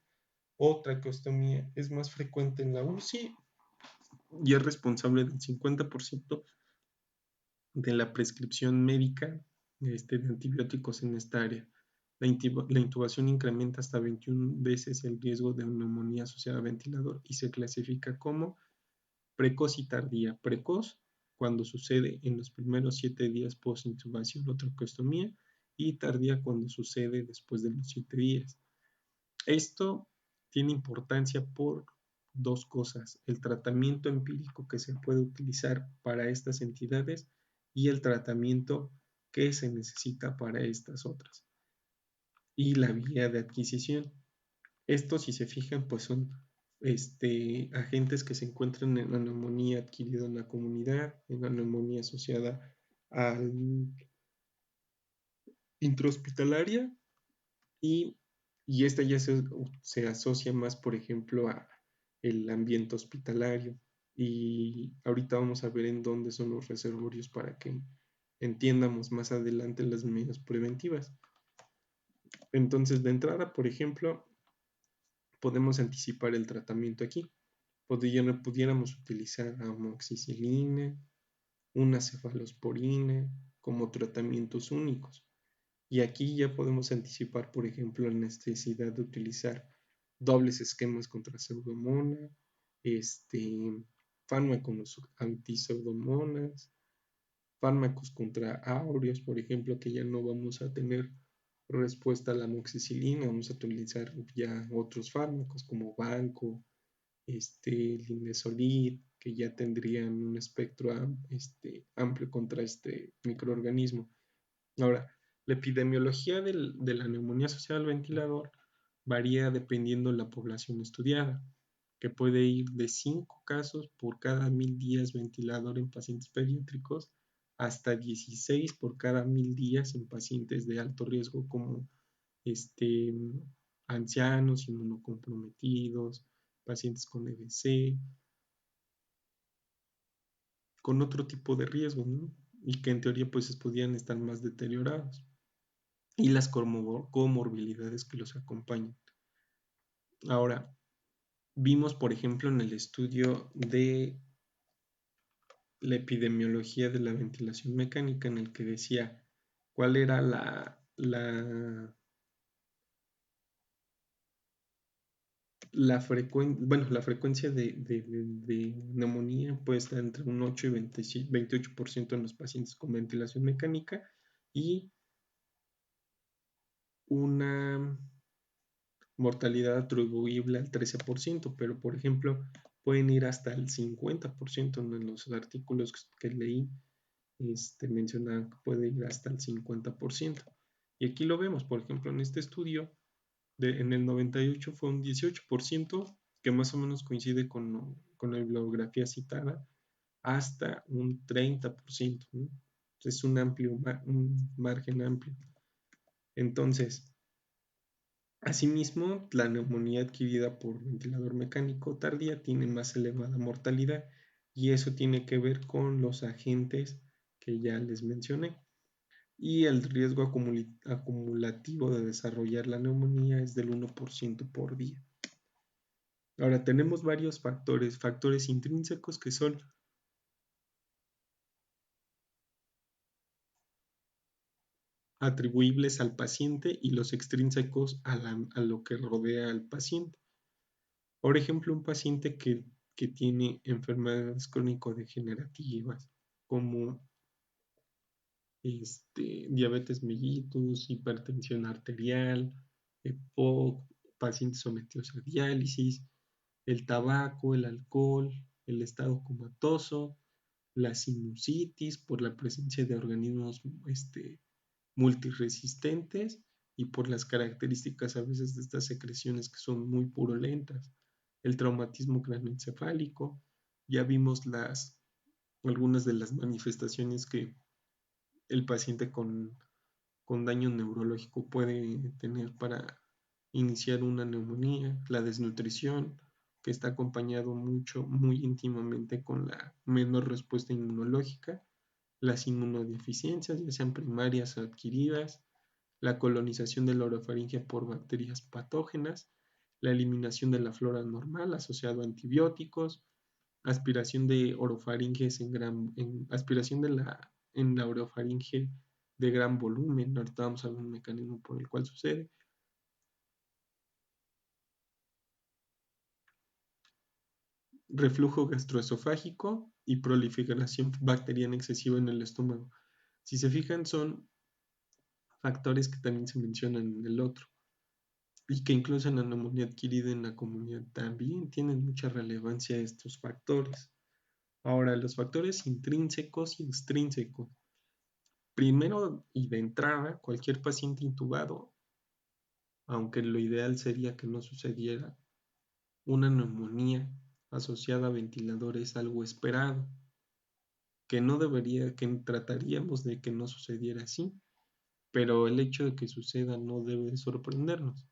o traqueostomía. Es más frecuente en la UCI y es responsable del 50% de la prescripción médica de antibióticos en esta área. La intubación incrementa hasta 21 veces el riesgo de neumonía asociada a ventilador y se clasifica como precoz y tardía. Precoz, cuando sucede en los primeros 7 días post-intubación o traqueostomía, y tardía cuando sucede después de los 7 días. Esto tiene importancia por dos cosas: el tratamiento empírico que se puede utilizar para estas entidades y el tratamiento que se necesita para estas otras. Y la vía de adquisición. Estos, si se fijan, pues son agentes que se encuentran en la neumonía adquirida en la comunidad, en la neumonía asociada al intrahospitalaria, y, y esta ya se asocia más, por ejemplo, a el ambiente hospitalario. Y ahorita vamos a ver en dónde son los reservorios para que entiendamos más adelante las medidas preventivas. Entonces, de entrada, por ejemplo, podemos anticipar el tratamiento aquí. Pudiéramos utilizar amoxicilina, una cefalosporina como tratamientos únicos. Y aquí ya podemos anticipar, por ejemplo, la necesidad de utilizar dobles esquemas contra pseudomonas, fármacos antipseudomonas, fármacos contra áureos, por ejemplo, que ya no vamos a tener respuesta a la amoxicilina, vamos a utilizar ya otros fármacos como Banco, Linezolid, que ya tendrían un espectro amplio contra este microorganismo. Ahora, la epidemiología de la neumonía asociada al ventilador varía dependiendo de la población estudiada, que puede ir de 5 casos por cada 1000 días ventilador en pacientes pediátricos hasta 16 por cada 1000 días en pacientes de alto riesgo como ancianos, inmunocomprometidos, pacientes con EBC, con otro tipo de riesgo, ¿no? Y que en teoría pues podrían estar más deteriorados, y las comorbilidades que los acompañan. Ahora, vimos, por ejemplo, en el estudio de la epidemiología de la ventilación mecánica, en el que decía cuál era la frecuencia de neumonía puede estar entre un 8 y 28% en los pacientes con ventilación mecánica, y una mortalidad atribuible al 13%, pero por ejemplo pueden ir hasta el 50%. En los artículos que leí mencionaban que puede ir hasta el 50%. Y aquí lo vemos, por ejemplo, en este estudio, en el 98 fue un 18%, que más o menos coincide con la bibliografía citada, hasta un 30%, ¿no? Es un margen amplio. Entonces, asimismo, la neumonía adquirida por ventilador mecánico tardía tiene más elevada mortalidad, y eso tiene que ver con los agentes que ya les mencioné. Y el riesgo acumulativo de desarrollar la neumonía es del 1% por día. Ahora tenemos varios factores intrínsecos que son atribuibles al paciente y los extrínsecos a lo que rodea al paciente. Por ejemplo, un paciente que tiene enfermedades crónico-degenerativas como diabetes mellitus, hipertensión arterial, EPOC, pacientes sometidos a diálisis, el tabaco, el alcohol, el estado comatoso, la sinusitis por la presencia de organismos multiresistentes y por las características a veces de estas secreciones que son muy purulentas, el traumatismo craneoencefálico. Ya vimos algunas de las manifestaciones que el paciente con daño neurológico puede tener para iniciar una neumonía, la desnutrición, que está acompañado muy íntimamente con la menor respuesta inmunológica, las inmunodeficiencias, ya sean primarias o adquiridas, la colonización de la orofaringe por bacterias patógenas, la eliminación de la flora normal asociado a antibióticos, aspiración de orofaringes aspiración en la orofaringe de gran volumen. Ahorita vamos a ver un mecanismo por el cual sucede. Reflujo gastroesofágico y proliferación bacteriana excesiva en el estómago. Si se fijan, son factores que también se mencionan en el otro y que incluso en la neumonía adquirida en la comunidad también tienen mucha relevancia estos factores. Ahora, los factores intrínsecos y extrínsecos. Primero y de entrada, cualquier paciente intubado, aunque lo ideal sería que no sucediera, una neumonía asociada a ventilador es algo esperado, que trataríamos de que no sucediera así, pero el hecho de que suceda no debe sorprendernos.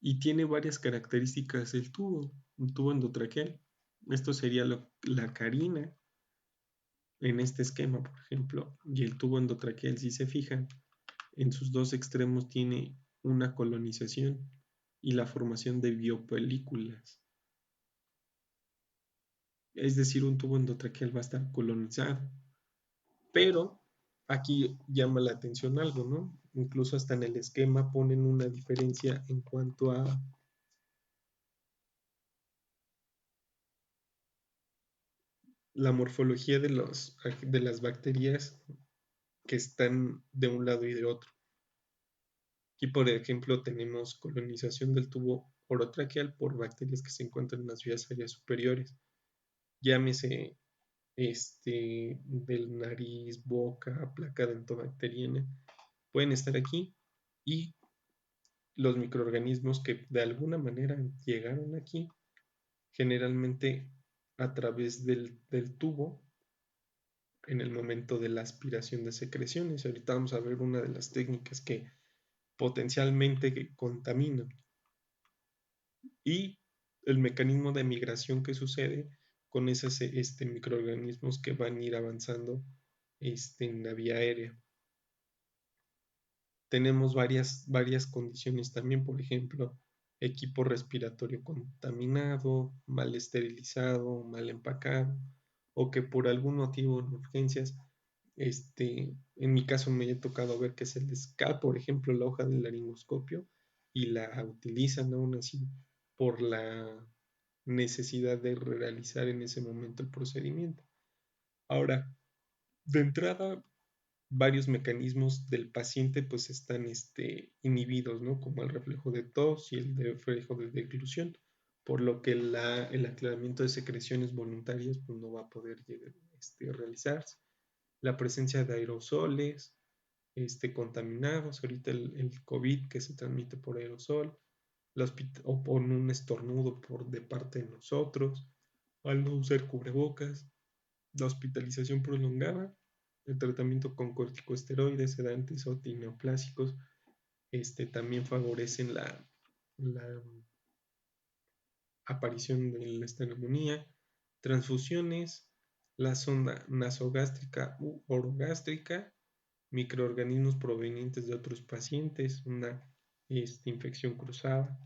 Y tiene varias características el tubo, un tubo endotraqueal. Esto sería la carina en este esquema, por ejemplo, y el tubo endotraqueal, si se fijan, en sus dos extremos tiene una colonización y la formación de biopelículas. Es decir, un tubo endotraqueal va a estar colonizado. Pero aquí llama la atención algo, ¿no? Incluso hasta en el esquema ponen una diferencia en cuanto a la morfología de las bacterias que están de un lado y de otro. Aquí, por ejemplo, tenemos colonización del tubo orotraqueal por bacterias que se encuentran en las vías aéreas superiores. Llámese del nariz, boca, placa dentobacteriana, pueden estar aquí, y los microorganismos que de alguna manera llegaron aquí, generalmente a través del tubo en el momento de la aspiración de secreciones. Ahorita vamos a ver una de las técnicas que potencialmente contaminan, y el mecanismo de migración que sucede con esos microorganismos que van a ir avanzando en la vía aérea. Tenemos varias condiciones también, por ejemplo, equipo respiratorio contaminado, mal esterilizado, mal empacado, o que por algún motivo en urgencias, en mi caso me ha tocado ver que se les cae, por ejemplo, la hoja del laringoscopio y la utilizan aún así por la necesidad de realizar en ese momento el procedimiento. Ahora, de entrada, varios mecanismos del paciente pues están inhibidos, ¿no? Como el reflejo de tos y el reflejo de deglución, por lo que el aclaramiento de secreciones voluntarias pues no va a poder realizarse. La presencia de aerosoles contaminados, ahorita el COVID que se transmite por aerosol, o por un estornudo de parte de nosotros, al no usar cubrebocas, la hospitalización prolongada, el tratamiento con corticosteroides, sedantes o neoplásicos, también favorecen la aparición de esta neumonía, transfusiones, la sonda nasogástrica u orogástrica, microorganismos provenientes de otros pacientes, una infección cruzada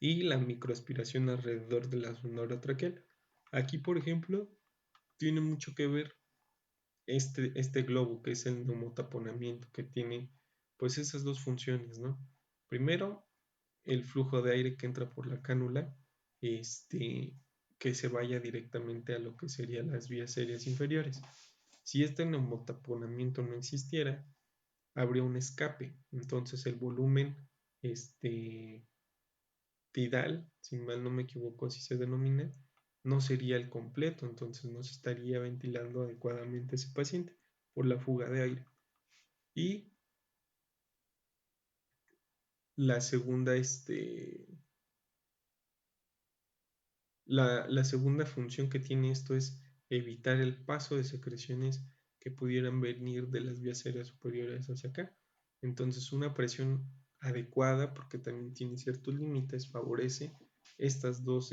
y la microaspiración alrededor de la sonda orotraqueal. Aquí, por ejemplo, tiene mucho que ver este globo, que es el neumotaponamiento, que tiene pues esas dos funciones, ¿no? Primero, el flujo de aire que entra por la cánula, que se vaya directamente a lo que serían las vías aéreas inferiores. Si este neumotaponamiento no existiera, habría un escape, entonces el volumen tidal, si mal no me equivoco así se denomina, no sería el completo, entonces no se estaría ventilando adecuadamente ese paciente por la fuga de aire. Y la segunda, la segunda función que tiene esto es evitar el paso de secreciones que pudieran venir de las vías aéreas superiores hacia acá. Entonces una presión adecuada, porque también tiene ciertos límites, favorece estas dos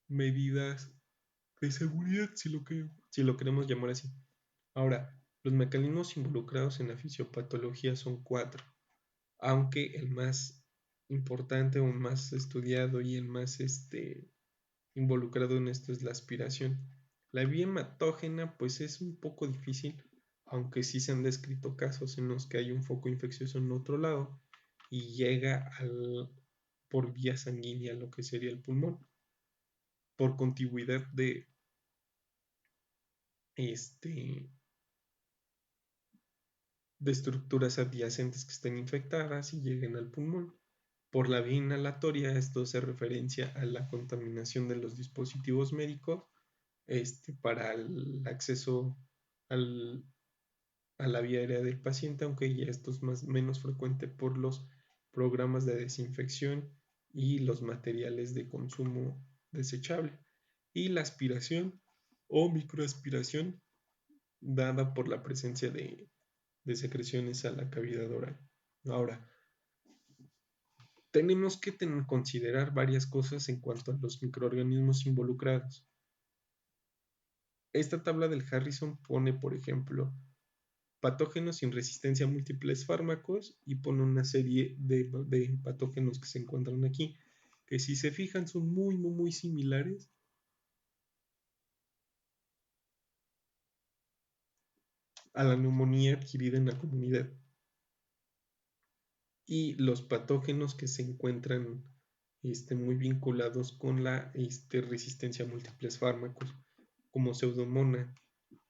medidas de seguridad, si lo queremos llamar así. Ahora, los mecanismos involucrados en la fisiopatología son cuatro, aunque el más importante o más estudiado y el más involucrado en esto es la aspiración. La vía hematógena pues es un poco difícil, aunque sí se han descrito casos en los que hay un foco infeccioso en otro lado y llega por vía sanguínea lo que sería el pulmón, por contigüidad este, de estructuras adyacentes que estén infectadas y lleguen al pulmón. Por la vía inhalatoria, esto hace referencia a la contaminación de los dispositivos médicos para el acceso al, a la vía aérea del paciente, aunque ya esto es menos frecuente por los programas de desinfección y los materiales de consumo desechable. Y la aspiración o microaspiración dada por la presencia de secreciones a la cavidad oral. Ahora, tenemos que considerar varias cosas en cuanto a los microorganismos involucrados. Esta tabla del Harrison pone, por ejemplo, patógenos sin resistencia a múltiples fármacos y pone una serie de patógenos que se encuentran aquí, que si se fijan son muy similares a la neumonía adquirida en la comunidad. Y los patógenos que se encuentran muy vinculados con la resistencia a múltiples fármacos, como Pseudomonas,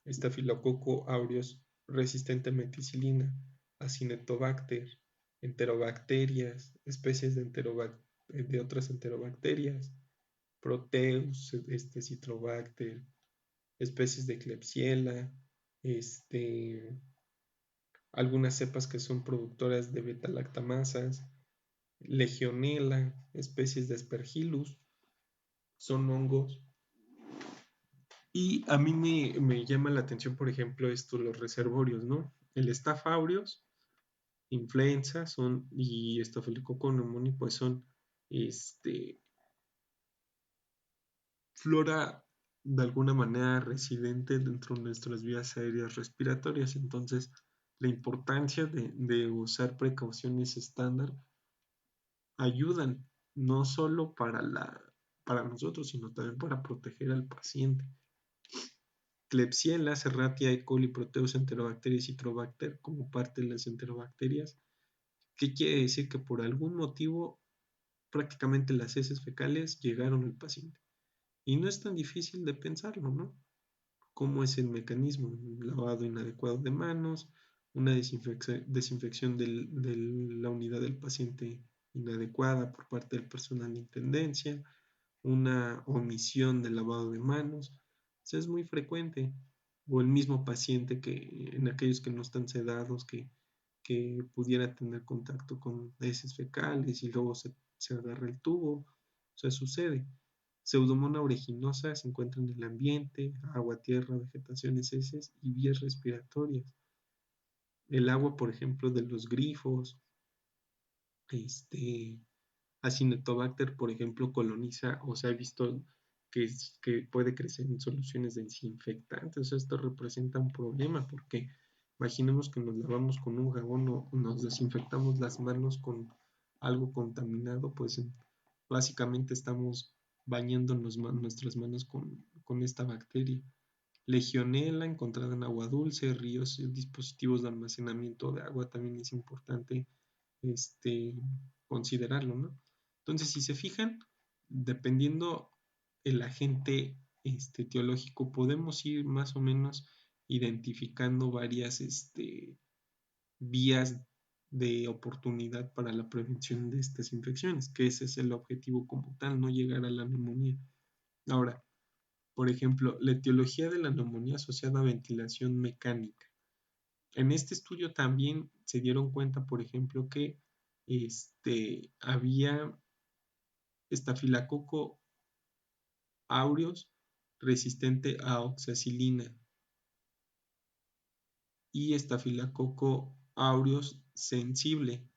Staphylococcus aureus resistente a meticilina, Acinetobacter, enterobacterias, especies de otras enterobacterias, Proteus, Citrobacter, especies de Klebsiella, algunas cepas que son productoras de beta-lactamasas, Legionella, especies de Aspergillus, son hongos. Y a mí me llama la atención, por ejemplo, los reservorios, ¿no? El Staph aureus, influenza, y Staphylococcus pneumoniae, pues son flora de alguna manera residente dentro de nuestras vías aéreas respiratorias. Entonces, la importancia de usar precauciones estándar ayudan no solo para nosotros, sino también para proteger al paciente. Klebsiella, Serratia, E. coli, Proteus, Enterobacterias y Citrobacter como parte de las enterobacterias. ¿Qué quiere decir? Que por algún motivo prácticamente las heces fecales llegaron al paciente. Y no es tan difícil de pensarlo, ¿no? ¿Cómo es el mecanismo? Un lavado inadecuado de manos, una desinfección de la unidad del paciente inadecuada por parte del personal de intendencia, una omisión del lavado de manos. Eso es muy frecuente. O el mismo paciente que en aquellos que no están sedados, que pudiera tener contacto con heces fecales y luego se agarra el tubo. O sea, sucede. Pseudomonas aeruginosa se encuentra en el ambiente, agua, tierra, vegetaciones, heces y vías respiratorias. El agua, por ejemplo, de los grifos, este, Acinetobacter, por ejemplo, coloniza o se ha visto que puede crecer en soluciones desinfectantes. Esto representa un problema porque imaginemos que nos lavamos con un jabón o nos desinfectamos las manos con algo contaminado, pues básicamente estamos bañando nuestras manos con esta bacteria. Legionela encontrada en agua dulce, ríos, dispositivos de almacenamiento de agua también es importante este, considerarlo, ¿no? Entonces, si se fijan, dependiendo el agente etiológico, podemos ir más o menos identificando varias vías de oportunidad para la prevención de estas infecciones, que ese es el objetivo como tal, no llegar a la neumonía. Ahora, por ejemplo, la etiología de la neumonía asociada a ventilación mecánica. En este estudio también se dieron cuenta, por ejemplo, que había estafilococo aureus resistente a oxacilina y estafilococo aureus sensible.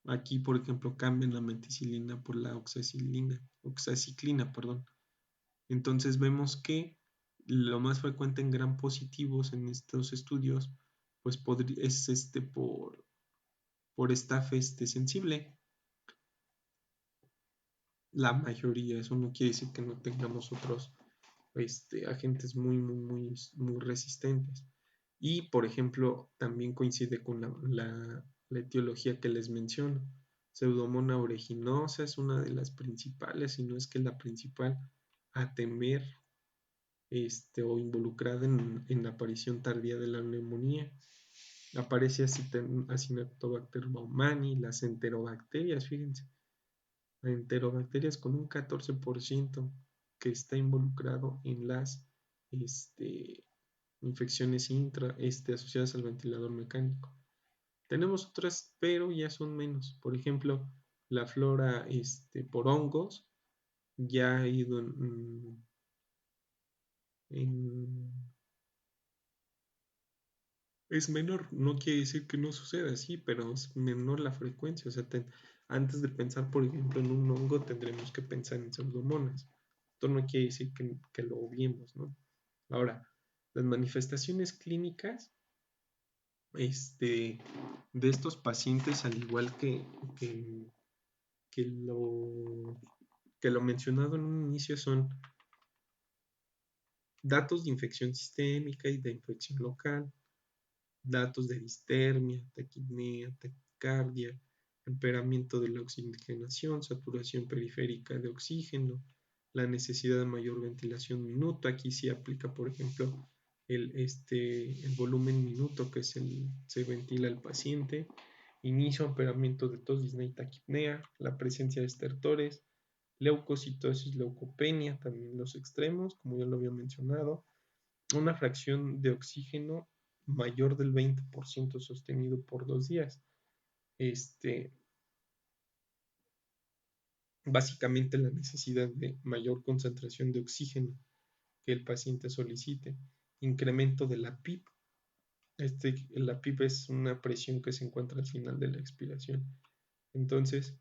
Aquí, por ejemplo, cambian la meticilina por la oxaciclina, perdón. Entonces vemos que lo más frecuente en gram positivos en estos estudios, pues es por staph sensible. La mayoría, eso no quiere decir que no tengamos otros agentes muy resistentes. Y, por ejemplo, también coincide con la etiología que les menciono. Pseudomonas aeruginosa es una de las principales, si no es que la principal, a temer o involucrada en la aparición tardía de la neumonía. Aparece Acinetobacter baumannii, las enterobacterias, fíjense, enterobacterias con un 14% que está involucrado en las infecciones asociadas al ventilador mecánico. Tenemos otras, pero ya son menos. Por ejemplo, la flora por hongos ya ha ido en es menor. No quiere decir que no suceda así, pero es menor la frecuencia. O sea, antes de pensar, por ejemplo, en un hongo, tendremos que pensar en pseudomonas. Esto no quiere decir que lo obviemos, ¿no? Ahora, las manifestaciones clínicas de estos pacientes, al igual que, que lo, que lo mencionado en un inicio, son datos de infección sistémica y de infección local, datos de distermia, taquipnea, taquicardia, empeoramiento de la oxigenación, saturación periférica de oxígeno, la necesidad de mayor ventilación minuto. Aquí sí aplica, por ejemplo, el volumen minuto que se ventila al paciente, inicio, empeoramiento de tos, disnea y taquipnea, la presencia de estertores, leucocitosis, leucopenia, también los extremos, como ya lo había mencionado, una fracción de oxígeno mayor del 20% sostenido por 2 días. Básicamente la necesidad de mayor concentración de oxígeno que el paciente solicite. Incremento de la PIP. La PIP es una presión que se encuentra al final de la expiración. Entonces,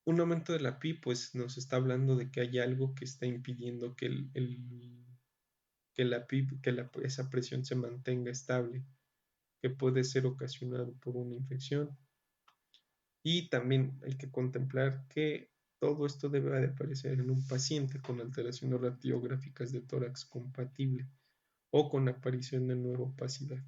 un aumento de la PIP pues nos está hablando de que hay algo que está impidiendo que la PIP, esa presión se mantenga estable, que puede ser ocasionado por una infección. Y también hay que contemplar que todo esto debe de aparecer en un paciente con alteraciones radiográficas de tórax compatible o con aparición de nueva opacidad.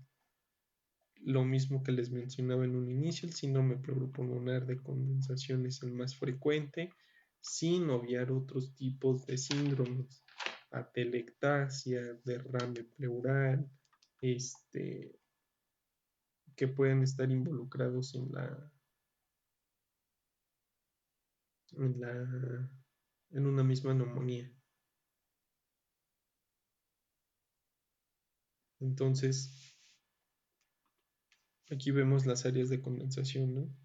Lo mismo que les mencionaba en un inicio, el síndrome pleuropulmonar de condensación es el más frecuente, sin obviar otros tipos de síndromes. atelectasia, derrame pleural, que pueden estar involucrados en la, en una misma neumonía. Entonces, aquí vemos las áreas de condensación, ¿no?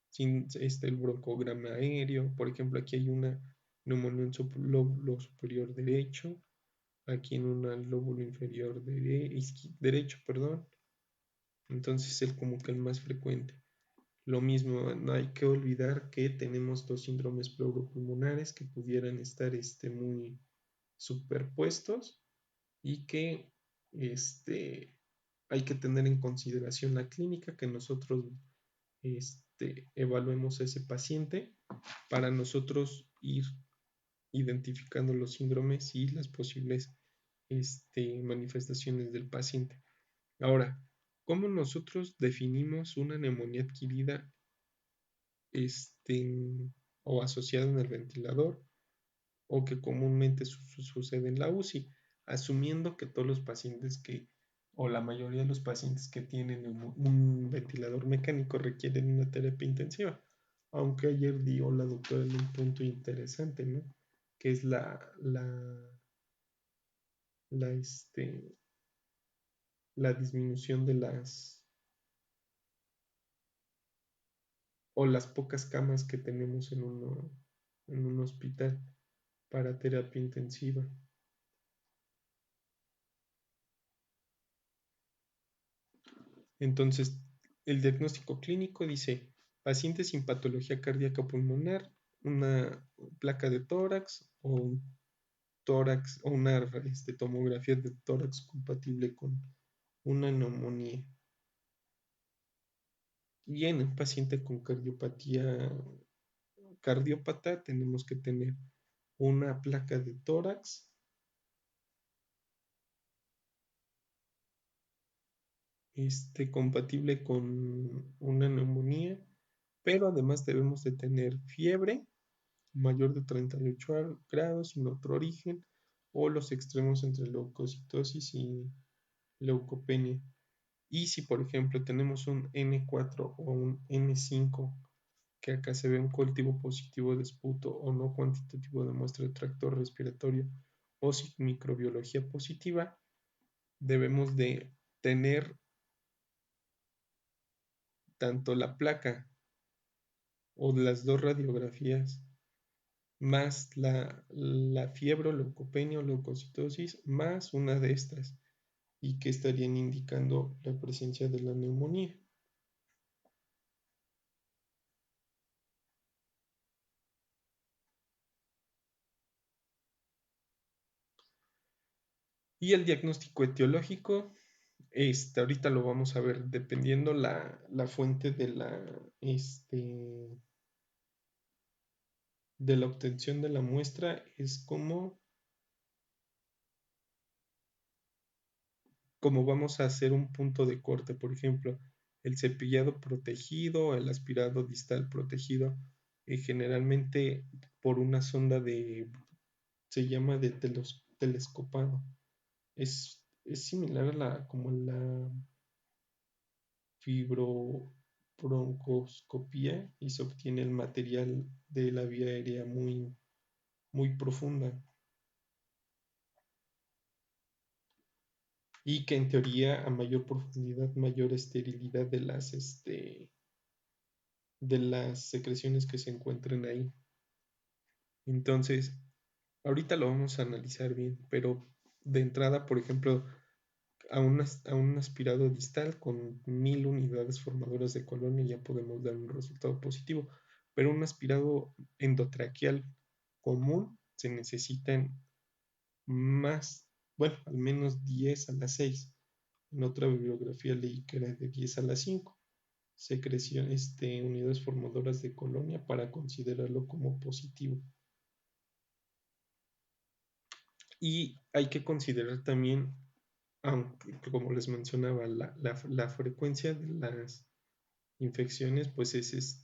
Sin el broncograma aéreo, por ejemplo, aquí hay una neumonía en su lóbulo superior derecho, aquí en un lóbulo inferior derecho, perdón. Entonces, es como que el más frecuente. Lo mismo, no hay que olvidar que tenemos dos síndromes pleuropulmonares que pudieran estar muy superpuestos y que hay que tener en consideración la clínica, que nosotros evaluemos a ese paciente para nosotros ir identificando los síndromes y las posibles manifestaciones del paciente. Ahora, ¿cómo nosotros definimos una neumonía adquirida o asociada en el ventilador o que comúnmente sucede en la UCI? Asumiendo que todos los pacientes o la mayoría de los pacientes que tienen un ventilador mecánico requieren una terapia intensiva. Aunque ayer dio la doctora en un punto interesante, ¿no? Que es la, la disminución de las pocas camas que tenemos en un hospital para terapia intensiva. Entonces, el diagnóstico clínico dice paciente sin patología cardíaca pulmonar, una placa de tórax o un tórax o una tomografía de tórax compatible con una neumonía. Y en un paciente con cardiopatía cardiópata tenemos que tener una placa de tórax compatible con una neumonía, pero además debemos de tener fiebre mayor de 38 grados sin otro origen o los extremos entre leucocitosis y leucopenia. Y si por ejemplo tenemos un N4 o un N5, que acá se ve un cultivo positivo de esputo o no cuantitativo de muestra de tracto respiratorio o sin microbiología positiva, debemos de tener tanto la placa o las dos radiografías más la fiebre, leucopenia o leucocitosis, más una de estas, y que estarían indicando la presencia de la neumonía. Y el diagnóstico etiológico, ahorita lo vamos a ver, dependiendo la fuente de la obtención de la muestra, es como vamos a hacer un punto de corte. Por ejemplo, el cepillado protegido, el aspirado distal protegido, generalmente por una sonda se llama de telescopado. Es similar como la fibrobroncoscopía y se obtiene el material de la vía aérea muy, muy profunda. Y que en teoría a mayor profundidad, mayor esterilidad de las secreciones que se encuentran ahí. Entonces, ahorita lo vamos a analizar bien, pero de entrada, por ejemplo, a un aspirado distal con 1000 unidades formadoras de colonia ya podemos dar un resultado positivo, pero un aspirado endotraqueal común se necesitan más, bueno, al menos 10 a la 6. En otra bibliografía leí que era de 10 a la 5 secreción, unidades formadoras de colonia para considerarlo como positivo. Y hay que considerar también, aunque como les mencionaba, la frecuencia de las infecciones, pues es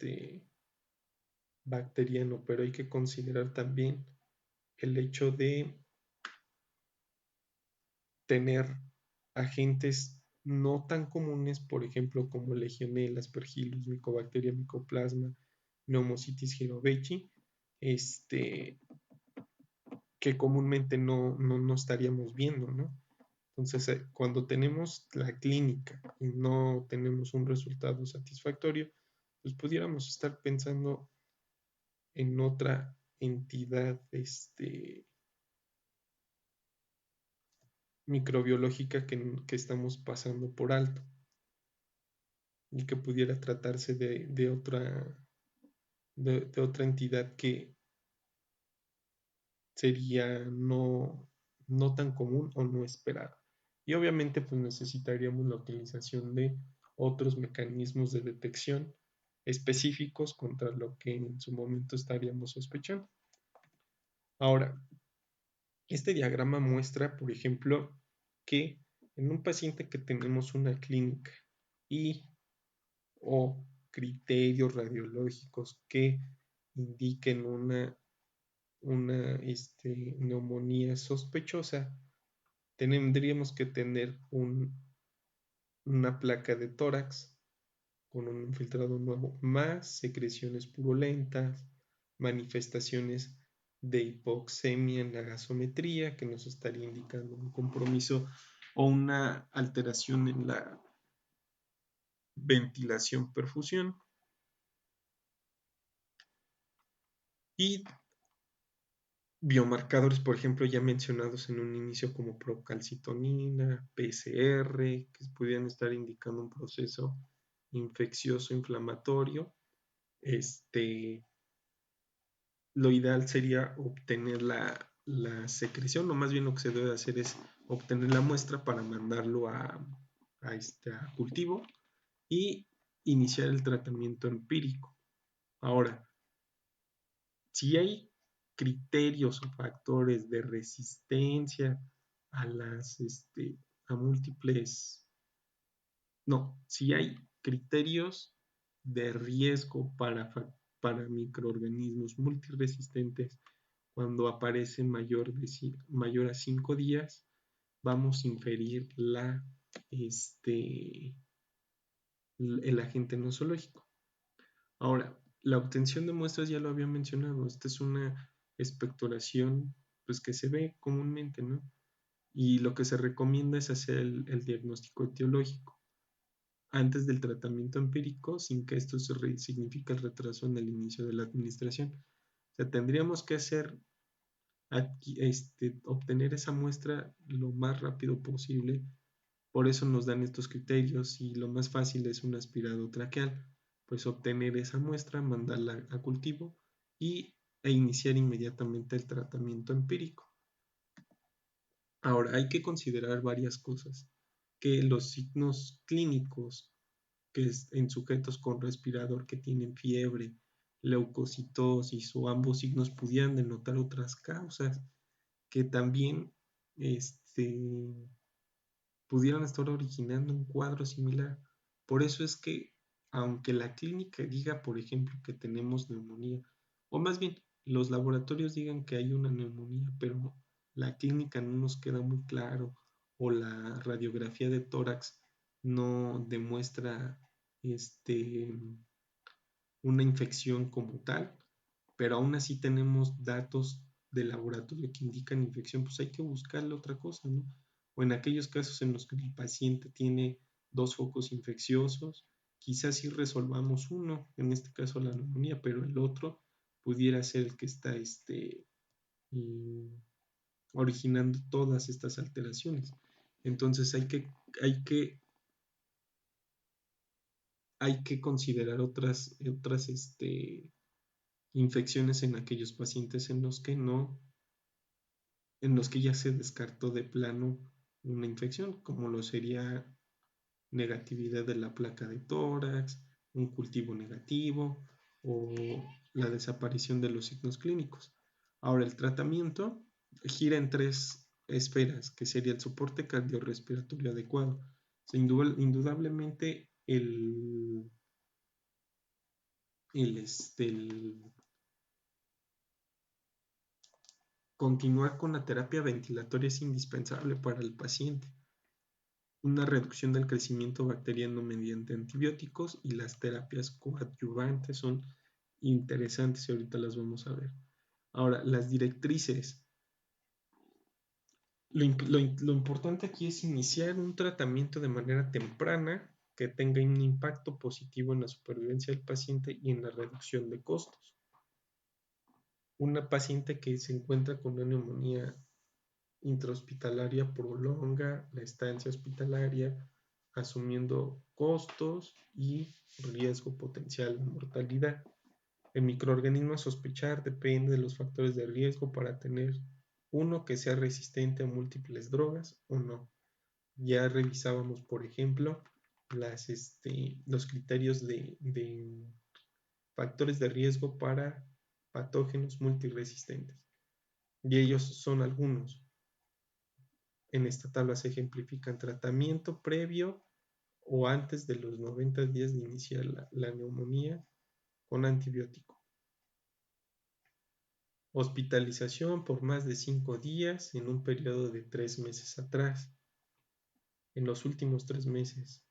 bacteriano, pero hay que considerar también el hecho de tener agentes no tan comunes, por ejemplo, como Legionella, Aspergillus, Mycobacteria, Mycoplasma, Pneumocystis jirovecii, que comúnmente no estaríamos viendo, ¿no? Entonces, cuando tenemos la clínica y no tenemos un resultado satisfactorio, pues pudiéramos estar pensando en otra entidad microbiológica que estamos pasando por alto y que pudiera tratarse de otra entidad que sería no tan común o no esperada. Y obviamente pues necesitaríamos la utilización de otros mecanismos de detección específicos contra lo que en su momento estaríamos sospechando. Ahora, este diagrama muestra, por ejemplo, que en un paciente que tenemos una clínica y o criterios radiológicos que indiquen una neumonía sospechosa, tendríamos que tener una placa de tórax con un infiltrado nuevo, más secreciones purulentas, manifestaciones de hipoxemia en la gasometría, que nos estaría indicando un compromiso o una alteración en la ventilación-perfusión. Y biomarcadores, por ejemplo, ya mencionados en un inicio como procalcitonina, PCR, que pudieran estar indicando un proceso infeccioso inflamatorio. Lo ideal sería obtener la secreción, o más bien lo que se debe hacer es obtener la muestra para mandarlo a cultivo y iniciar el tratamiento empírico. Ahora, si hay criterios o factores de resistencia a a múltiples, no, si hay criterios de riesgo para microorganismos multiresistentes cuando aparece mayor a 5 días, vamos a inferir el agente nosológico. Ahora, la obtención de muestras ya lo había mencionado. Esta es una expectoración pues, que se ve comúnmente, ¿no? Y lo que se recomienda es hacer el diagnóstico etiológico antes del tratamiento empírico, sin que esto signifique el retraso en el inicio de la administración. O sea, tendríamos que obtener esa muestra lo más rápido posible. Por eso nos dan estos criterios y lo más fácil es un aspirado traqueal, pues obtener esa muestra, mandarla a cultivo e iniciar inmediatamente el tratamiento empírico. Ahora, hay que considerar varias cosas, que los signos clínicos que es en sujetos con respirador que tienen fiebre, leucocitosis o ambos signos pudieran denotar otras causas que también pudieran estar originando un cuadro similar. Por eso es que, aunque la clínica diga, por ejemplo, que tenemos neumonía, o más bien los laboratorios digan que hay una neumonía, pero la clínica no nos queda muy claro, o la radiografía de tórax no demuestra una infección como tal, pero aún así tenemos datos de laboratorio que indican infección, pues hay que buscarle otra cosa, ¿no? O en aquellos casos en los que el paciente tiene dos focos infecciosos, quizás sí resolvamos uno, en este caso la neumonía, pero el otro pudiera ser el que está mm, originando todas estas alteraciones. Entonces hay que considerar otras infecciones en aquellos pacientes en los que ya se descartó de plano una infección, como lo sería negatividad de la placa de tórax, un cultivo negativo o la desaparición de los signos clínicos. Ahora, el tratamiento gira en tres esferas, que sería el soporte cardiorrespiratorio adecuado. O sea, indudablemente el continuar con la terapia ventilatoria es indispensable para el paciente. Una reducción del crecimiento bacteriano mediante antibióticos y las terapias coadyuvantes son interesantes y ahorita las vamos a ver. Ahora, las directrices. Lo importante aquí es iniciar un tratamiento de manera temprana que tenga un impacto positivo en la supervivencia del paciente y en la reducción de costos. Una paciente que se encuentra con una neumonía intrahospitalaria prolonga la estancia hospitalaria, asumiendo costos y riesgo potencial de mortalidad. El microorganismo a sospechar depende de los factores de riesgo para tener uno que sea resistente a múltiples drogas o no. Ya revisábamos, por ejemplo, los criterios de factores de riesgo para patógenos multiresistentes. Y ellos son algunos. En esta tabla se ejemplifican tratamiento previo o antes de los 90 días de iniciar la neumonía con antibiótico. Hospitalización por más de 5 días en un periodo de 3 meses atrás, en los últimos 3 meses.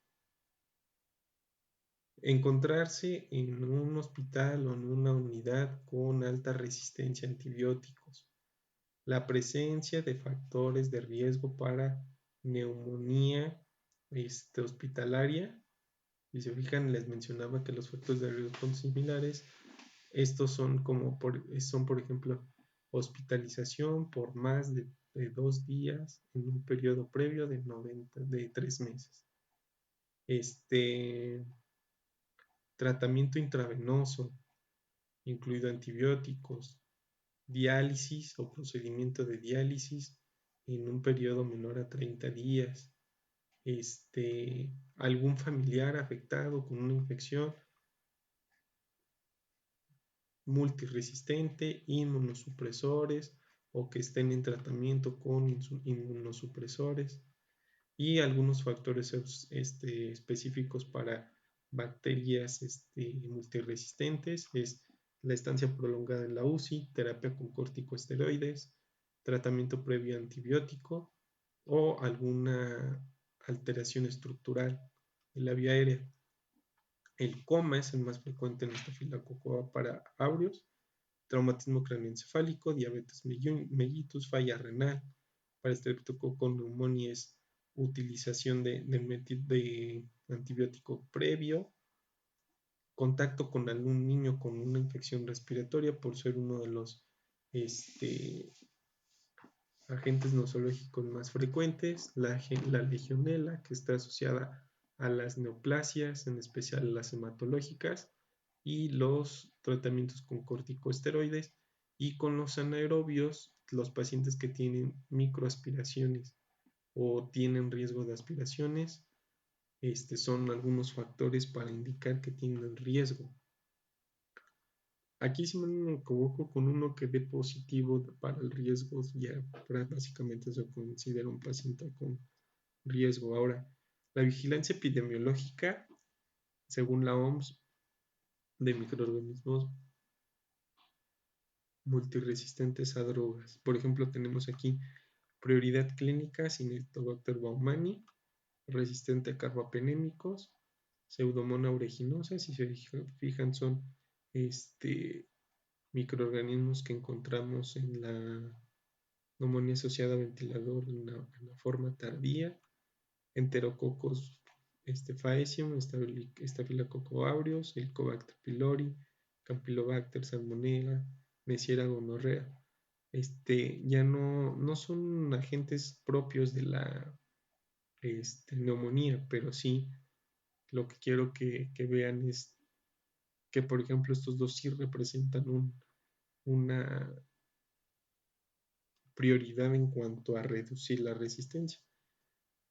Encontrarse en un hospital o en una unidad con alta resistencia a antibióticos. La presencia de factores de riesgo para neumonía hospitalaria. Y se fijan, les mencionaba que los factores de riesgo son similares. Estos son por ejemplo, hospitalización por más de 2 días en un periodo previo de 3 meses. Tratamiento intravenoso, incluido antibióticos, diálisis o procedimiento de diálisis en un periodo menor a 30 días. Algún familiar afectado con una infección multiresistente, inmunosupresores o que estén en tratamiento con inmunosupresores y algunos factores específicos para bacterias multiresistentes es la estancia prolongada en la UCI, terapia con corticosteroides, tratamiento previo antibiótico o alguna alteración estructural en la vía aérea. El coma es el más frecuente en Staphylococcus para aureus, traumatismo craneoencefálico, diabetes mellitus, falla renal. Para Streptococcus pneumoniae utilización de antibiótico previo, contacto con algún niño con una infección respiratoria por ser uno de los agentes nosológicos más frecuentes, la legionela, que está asociada a las neoplasias, en especial las hematológicas, y los tratamientos con corticosteroides, y con los anaerobios, los pacientes que tienen microaspiraciones o tienen riesgo de aspiraciones, son algunos factores para indicar que tienen riesgo. Aquí si me equivoco con uno que dé positivo para el riesgo, ya básicamente se considera un paciente con riesgo. Ahora, la vigilancia epidemiológica, según la OMS, de microorganismos multiresistentes a drogas. Por ejemplo, tenemos aquí prioridad clínica, Cinetobacter baumannii, resistente a carbapenémicos, Pseudomonas aeruginosa, si se fijan son microorganismos que encontramos en la neumonía asociada a ventilador en la forma tardía, Enterococcus faecium, Staphylococcus aureus, Helicobacter pylori, Campylobacter salmonella, Neisseria gonorrea. Ya no son agentes propios de la neumonía, pero sí lo que quiero que vean es que, por ejemplo, estos dos sí representan una prioridad en cuanto a reducir la resistencia.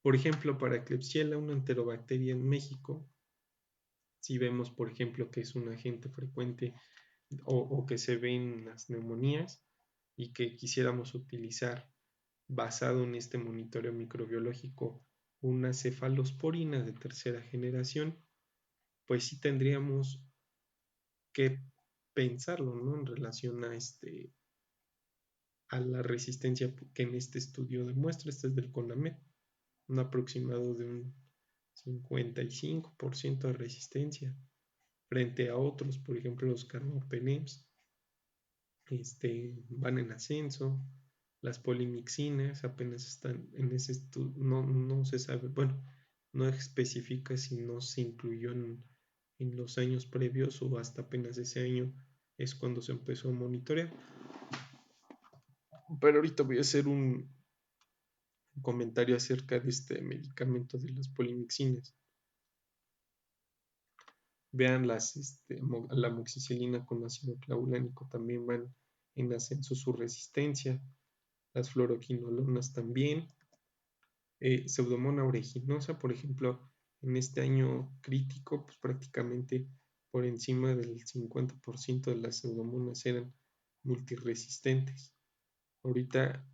Por ejemplo, para Klebsiella, una enterobacteria en México, si vemos, por ejemplo, que es un agente frecuente o que se ve en las neumonías y que quisiéramos utilizar basado en este monitoreo microbiológico una cefalosporina de tercera generación, pues sí tendríamos que pensarlo, ¿no? En relación a la resistencia que en este estudio demuestra. Este es del CONAMED, un aproximado de un 55% de resistencia frente a otros, por ejemplo los carbapenems, van en ascenso. Las polimixinas apenas están en ese estudio, no se sabe, bueno, no especifica si no se incluyó en los años previos o hasta apenas ese año es cuando se empezó a monitorear. Pero ahorita voy a hacer un comentario acerca de este medicamento de las polimixinas. Vean la amoxicilina con ácido clavulánico también van en ascenso su resistencia. Las fluoroquinolonas también. Pseudomonas aeruginosa, por ejemplo, en este año crítico, pues prácticamente por encima del 50% de las pseudomonas eran multiresistentes. Ahorita,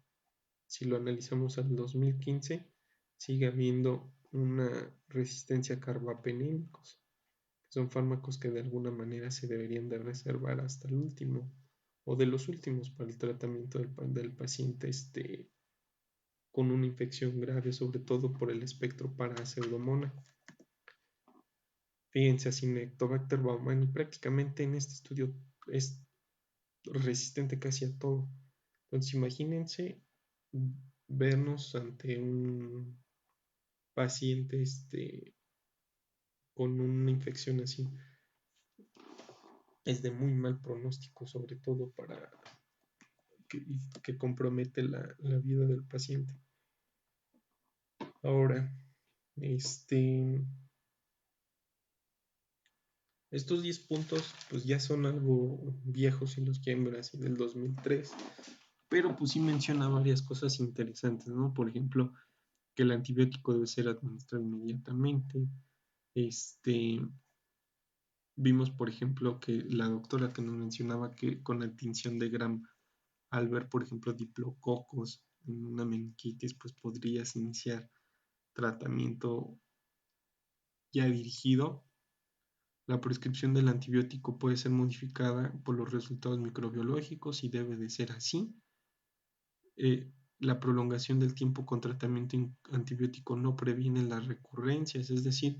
si lo analizamos al 2015, sigue habiendo una resistencia a carbapenémicos, que son fármacos que de alguna manera se deberían de reservar hasta el último o de los últimos para el tratamiento del paciente con una infección grave, sobre todo por el espectro para Pseudomonas. Fíjense, Acinetobacter baumannii prácticamente en este estudio es resistente casi a todo. Entonces imagínense vernos ante un paciente con una infección así. Es de muy mal pronóstico, sobre todo para que compromete la vida del paciente. Ahora, estos 10 puntos pues ya son algo viejos si los quieren ver así del 2003, pero pues sí menciona varias cosas interesantes, ¿no? Por ejemplo, que el antibiótico debe ser administrado inmediatamente. Vimos, por ejemplo, que la doctora que nos mencionaba que con la tinción de Gram, al ver, por ejemplo, diplococos en una meningitis, pues podrías iniciar tratamiento ya dirigido. La prescripción del antibiótico puede ser modificada por los resultados microbiológicos y debe de ser así. La prolongación del tiempo con tratamiento antibiótico no previene las recurrencias, es decir,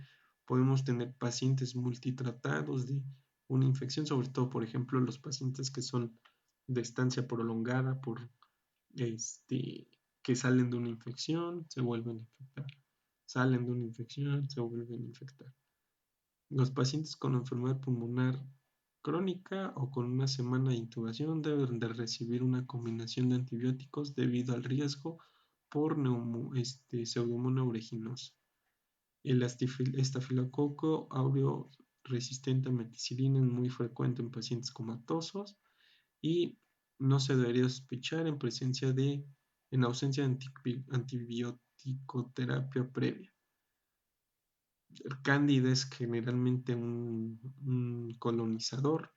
podemos tener pacientes multitratados de una infección, sobre todo, por ejemplo, los pacientes que son de estancia prolongada que salen de una infección, se vuelven a infectar, salen de una infección, se vuelven a infectar. Los pacientes con enfermedad pulmonar crónica o con una semana de intubación deben de recibir una combinación de antibióticos debido al riesgo por Pseudomonas aeruginosa. El estafilococo aureo resistente a meticilina es muy frecuente en pacientes comatosos y no se debería sospechar en ausencia de antibiótico-terapia previa. El cándida es generalmente un colonizador.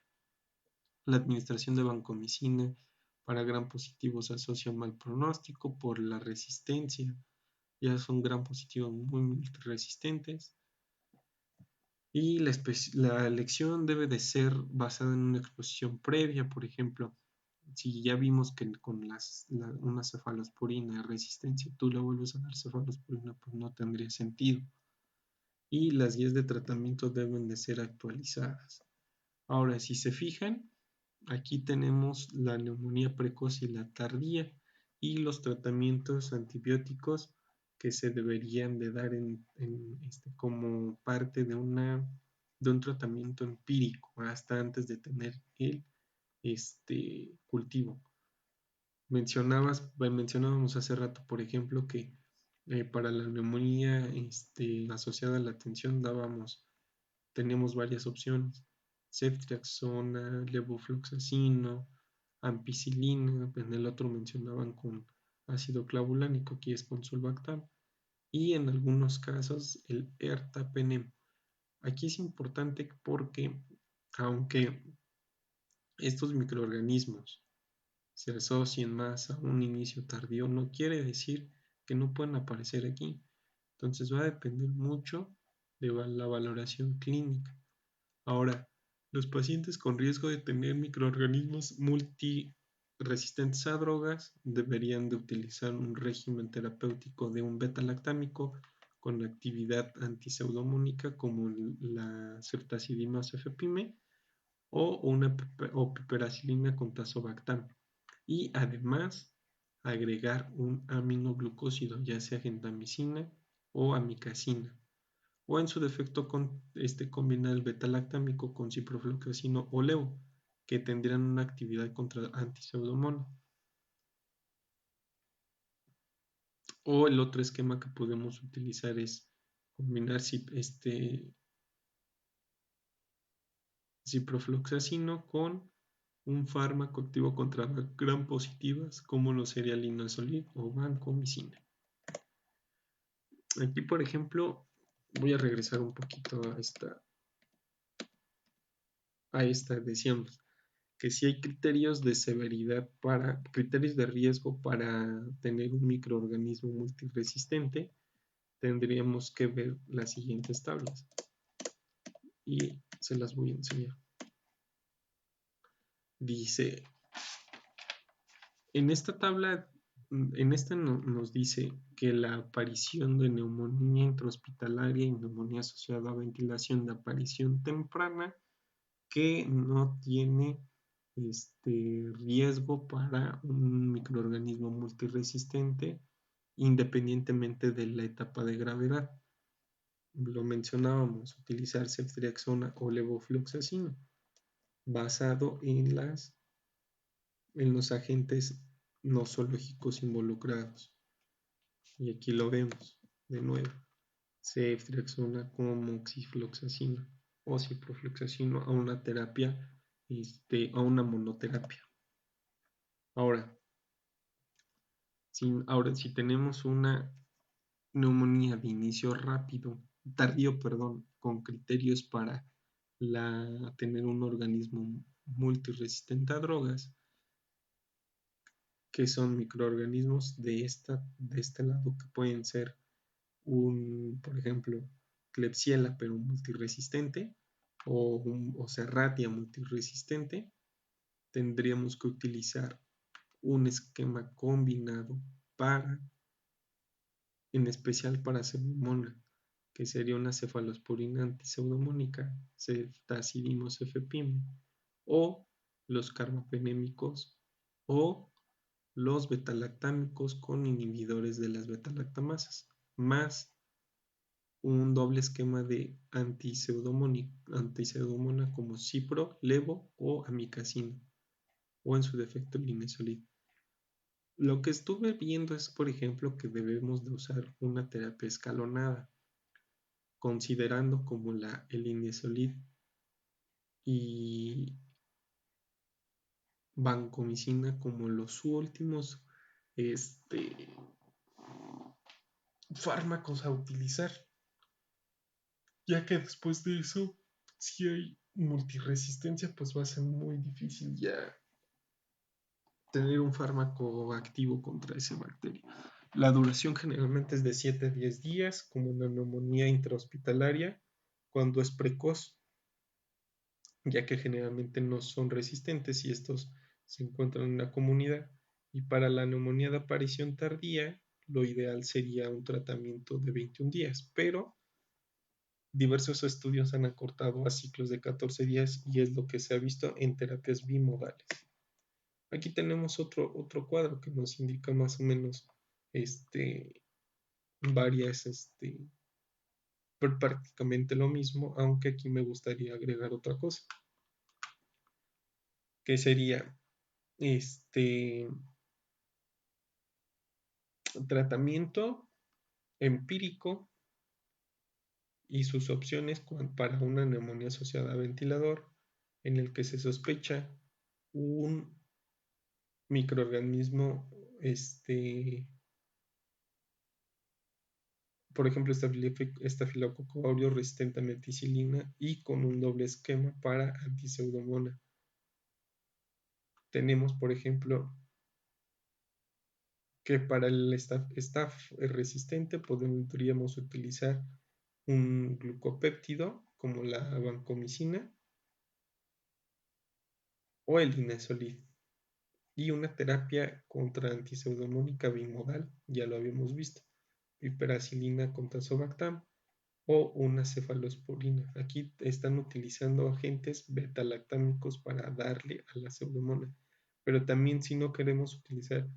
La administración de vancomicina para gram positivos se asocia a un mal pronóstico por la resistencia. Ya son gram positivos muy resistentes. Y la elección debe de ser basada en una exposición previa, por ejemplo, si ya vimos que con una cefalosporina de resistencia tú le vuelves a dar cefalosporina, pues no tendría sentido. Y las guías de tratamiento deben de ser actualizadas. Ahora, si se fijan, aquí tenemos la neumonía precoz y la tardía y los tratamientos antibióticos que se deberían de dar como parte de un tratamiento empírico hasta antes de tener el cultivo. Mencionábamos hace rato, por ejemplo, que para la neumonía asociada a la tensión teníamos varias opciones: ceftriaxona, levofloxacino, ampicilina. En el otro mencionaban con ácido clavulánico, aquí es con sulbactam, y en algunos casos el ertapenem. Aquí es importante porque aunque estos microorganismos se asocien más a un inicio tardío, no quiere decir que no puedan aparecer aquí. Entonces va a depender mucho de la valoración clínica. Ahora, los pacientes con riesgo de tener microorganismos resistentes a drogas deberían de utilizar un régimen terapéutico de un beta-lactámico con actividad antiseudomónica como la ceftazidima o cefepime o piperacilina con tazobactam. Y además agregar un aminoglucósido, ya sea gentamicina o amicacina. O en su defecto combinar el beta-lactámico con ciprofloxacino o levo, que tendrían una actividad contra antiseudomona. O el otro esquema que podemos utilizar es combinar ciprofloxacino con un fármaco activo contra gram positivas como lo sería el linezolid o vancomicina. Aquí, por ejemplo, voy a regresar un poquito decíamos que si hay criterios de severidad criterios de riesgo para tener un microorganismo multiresistente, tendríamos que ver las siguientes tablas y se las voy a enseñar. Dice, en esta tabla, nos dice que la aparición de neumonía intrahospitalaria y neumonía asociada a ventilación de aparición temprana que no tiene riesgo para un microorganismo multiresistente independientemente de la etapa de gravedad. Lo mencionábamos, utilizar ceftriaxona o levofloxacino basado en los agentes nosológicos involucrados. Y aquí lo vemos de nuevo. Ceftriaxona como moxifloxacino o ciprofloxacino a una terapia, a una monoterapia. Ahora, si tenemos una neumonía de inicio tardío, con criterios para tener un organismo multiresistente a drogas, que son microorganismos de este lado que pueden ser por ejemplo, Klebsiella pero multiresistente o Serratia multiresistente, tendríamos que utilizar un esquema combinado en especial para Pseudomonas, que sería una cefalosporina antiseudomónica, ceftazidima cefepime, o los carbapenémicos, o los betalactámicos con inhibidores de las betalactamasas, más un doble esquema de antiseudomona como cipro, levo o amicacina, o en su defecto linezolid. Lo que estuve viendo es, por ejemplo, que debemos de usar una terapia escalonada, considerando como el linezolid y vancomicina como los últimos fármacos a utilizar, ya que después de eso, si hay multiresistencia, pues va a ser muy difícil ya tener un fármaco activo contra esa bacteria. La duración generalmente es de 7 a 10 días, como una neumonía intrahospitalaria, cuando es precoz, ya que generalmente no son resistentes y estos se encuentran en la comunidad. Y para la neumonía de aparición tardía, lo ideal sería un tratamiento de 21 días, pero diversos estudios han acortado a ciclos de 14 días y es lo que se ha visto en terapias bimodales. Aquí tenemos otro cuadro que nos indica más o menos varias, prácticamente lo mismo, aunque aquí me gustaría agregar otra cosa, que sería tratamiento empírico y sus opciones para una neumonía asociada a ventilador, en el que se sospecha un microorganismo, por ejemplo, estafilococo aureus resistente a meticilina y con un doble esquema para antiseudomona. Tenemos, por ejemplo, que para el staph resistente podríamos utilizar un glucopéptido como la vancomicina o el linezolid. y una terapia contra antiseudomónica bimodal, ya lo habíamos visto, piperacilina con tazobactam o una cefalosporina. Aquí están utilizando agentes beta-lactámicos para darle a la pseudomonas, pero también si no queremos utilizar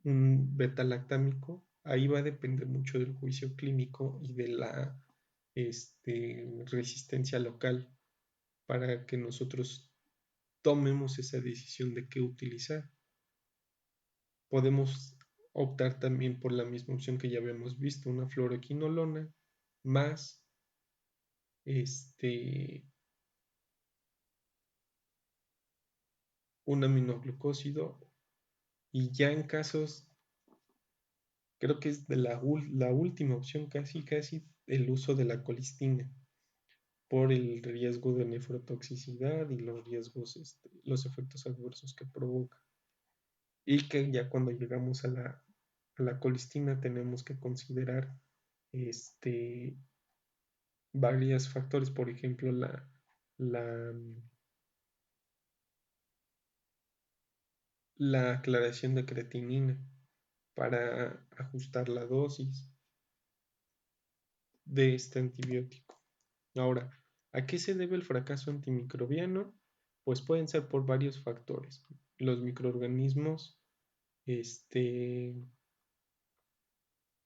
un beta-lactámico, ahí va a depender mucho del juicio clínico y de la resistencia local para que nosotros tomemos esa decisión de qué utilizar. Podemos optar también por la misma opción que ya habíamos visto, una fluoroquinolona más un aminoglucósido, y ya en casos, creo que es de la última opción, casi el uso de la colistina por el riesgo de nefrotoxicidad y los riesgos, los efectos adversos que provoca. Y que ya cuando llegamos a la colistina tenemos que considerar este, varios factores, por ejemplo, la, la aclaración de creatinina para ajustar la dosis de este antibiótico. Ahora, ¿a qué se debe el fracaso antimicrobiano? Pues pueden ser por varios factores. Los microorganismos,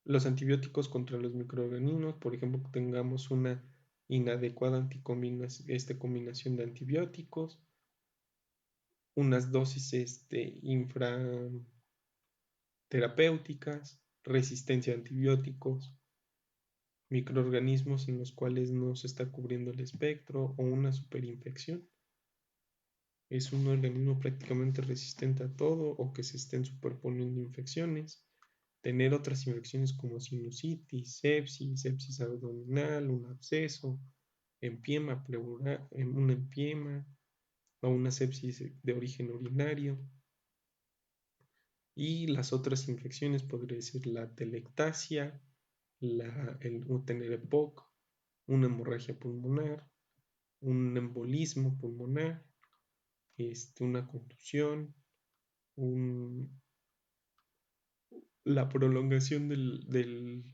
los antibióticos contra los microorganismos, por ejemplo, que tengamos una inadecuada combinación de antibióticos, unas dosis infraterapéuticas, resistencia a antibióticos, microorganismos en los cuales no se está cubriendo el espectro o una superinfección. Es un organismo prácticamente resistente a todo o que se estén superponiendo infecciones. Tener otras infecciones como sinusitis, sepsis abdominal, un absceso, empiema pleural, una empiema o una sepsis de origen urinario. Y las otras infecciones podría ser la telectasia, el tener EPOC, una hemorragia pulmonar, un embolismo pulmonar, una contusión, la prolongación del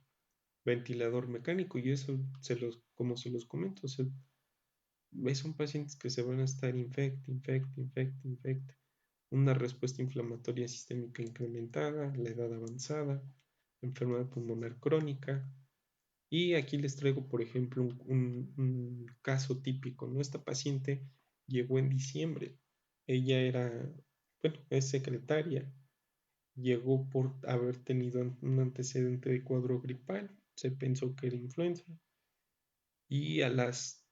ventilador mecánico. Y eso, como se los comento, son pacientes que se van a estar infecte. Una respuesta inflamatoria sistémica incrementada, la edad avanzada, enfermedad pulmonar crónica. Y aquí les traigo, por ejemplo, un caso típico, ¿no? Esta paciente llegó en diciembre. Ella es secretaria. Llegó por haber tenido un antecedente de cuadro gripal. Se pensó que era influenza. Y a las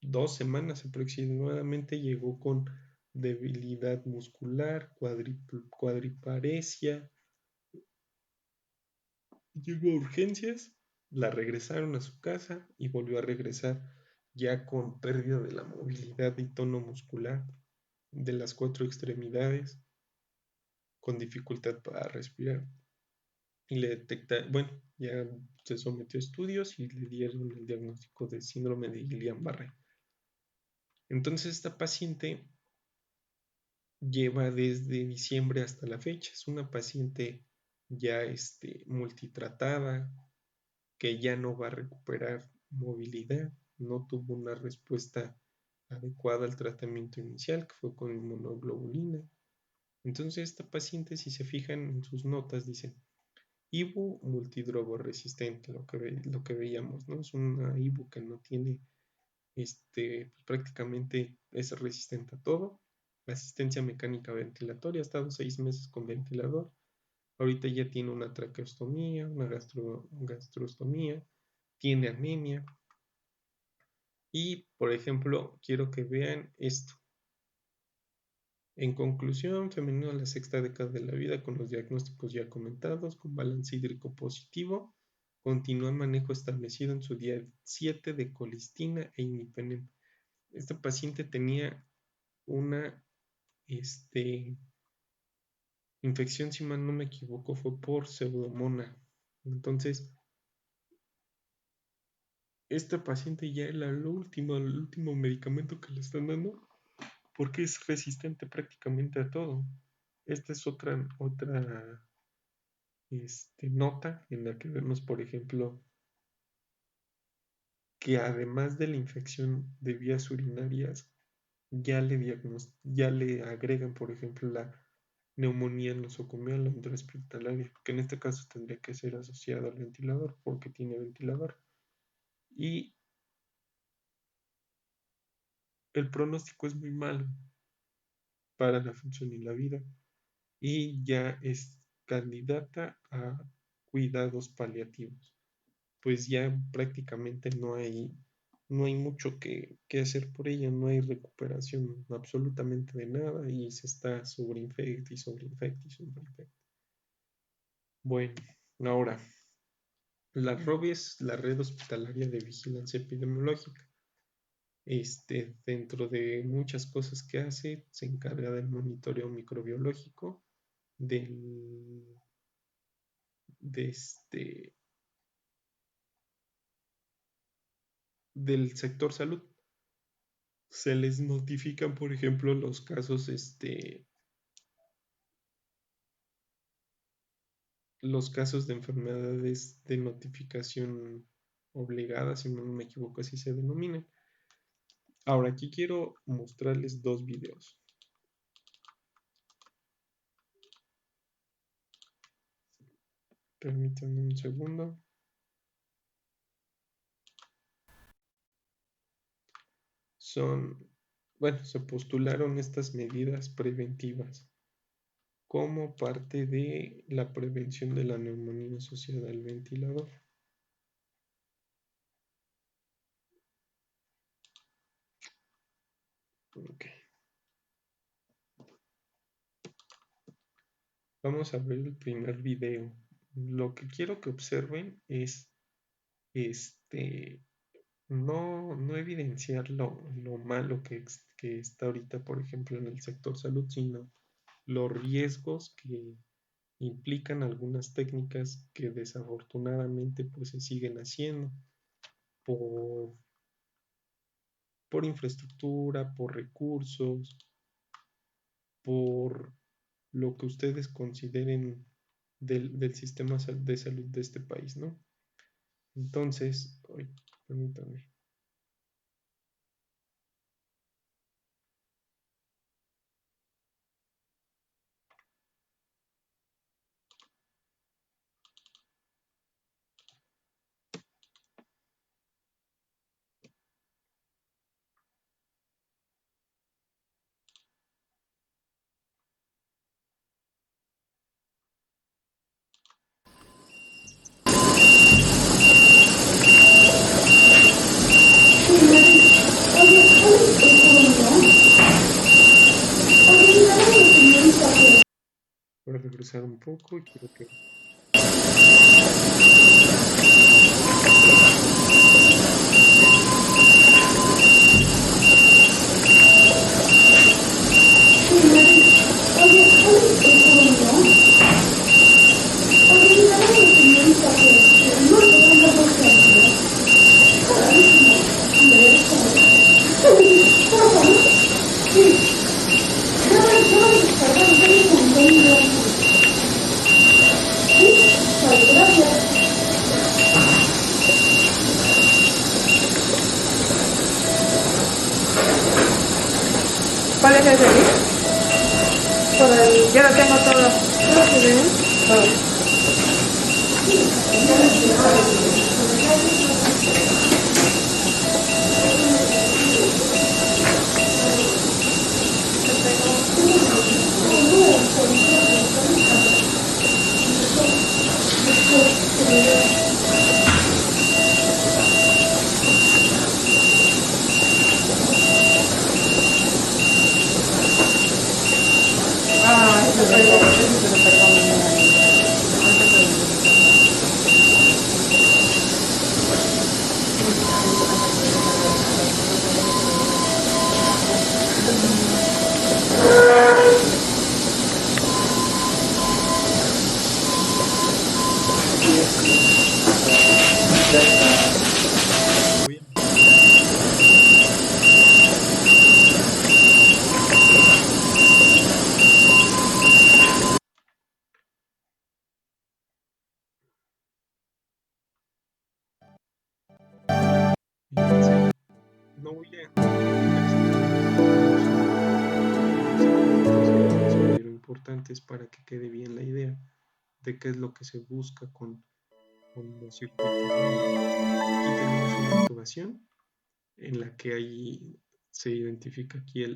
2 semanas aproximadamente llegó con debilidad muscular, cuadriparesia. Llegó a urgencias, la regresaron a su casa y volvió a regresar ya con pérdida de la movilidad y tono muscular de las 4 extremidades, con dificultad para respirar. Y le detectaron, bueno, ya se sometió a estudios y le dieron el diagnóstico de síndrome de Guillain-Barré. Entonces esta paciente lleva desde diciembre hasta la fecha. Es una paciente ya multitratada, que ya no va a recuperar movilidad, no tuvo una respuesta adecuada al tratamiento inicial, que fue con inmunoglobulina. Entonces esta paciente, si se fijan en sus notas, dice IBU multidrogo resistente, lo que veíamos, ¿no? Es una IBU que no tiene, prácticamente es resistente a todo. Asistencia mecánica ventilatoria, ha estado 6 meses con ventilador. Ahorita ya tiene una traqueostomía, una gastrostomía, tiene anemia. Y, por ejemplo, quiero que vean esto. En conclusión, femenino a la sexta década de la vida con los diagnósticos ya comentados, con balance hídrico positivo, continúa manejo establecido en su día 7 de colistina e imipenem. Esta paciente tenía una infección, si mal no me equivoco, fue por pseudomona. Entonces, esta paciente ya era el último medicamento que le están dando porque es resistente prácticamente a todo. Esta es otra nota en la que vemos, por ejemplo, que además de la infección de vías urinarias, ya le agregan, por ejemplo, la neumonía nosocomial o intrahospitalaria, que en este caso tendría que ser asociada al ventilador porque tiene ventilador. Y el pronóstico es muy malo para la función y la vida y ya es candidata a cuidados paliativos. Pues ya prácticamente no hay mucho que hacer por ella, no hay recuperación absolutamente de nada y se está sobreinfecta y sobreinfecta y sobreinfecta. Bueno, ahora, la ROVI es la Red Hospitalaria de Vigilancia Epidemiológica. Dentro de muchas cosas que hace, se encarga del monitoreo microbiológico, del, de del sector salud. Se les notifican, por ejemplo, los casos de enfermedades de notificación obligada, si no me equivoco, así se denominan. Ahora, aquí quiero mostrarles dos videos. Permítanme un segundo. Se postularon estas medidas preventivas como parte de la prevención de la neumonía asociada al ventilador. Okay. Vamos a ver el primer video. Lo que quiero que observen es no evidenciar lo malo que está ahorita, por ejemplo, en el sector salud, sino los riesgos que implican algunas técnicas que desafortunadamente pues se siguen haciendo por infraestructura, por recursos, por lo que ustedes consideren del sistema de salud de este país, ¿no? Entonces, permítanme. Voy a regresar un poco y quiero que... ¿Cuál es ese link? Yo lo tengo todo. importantes para que quede bien la idea de qué es lo que se busca con los circuitos. Aquí tenemos una intubación en la que ahí se identifica aquí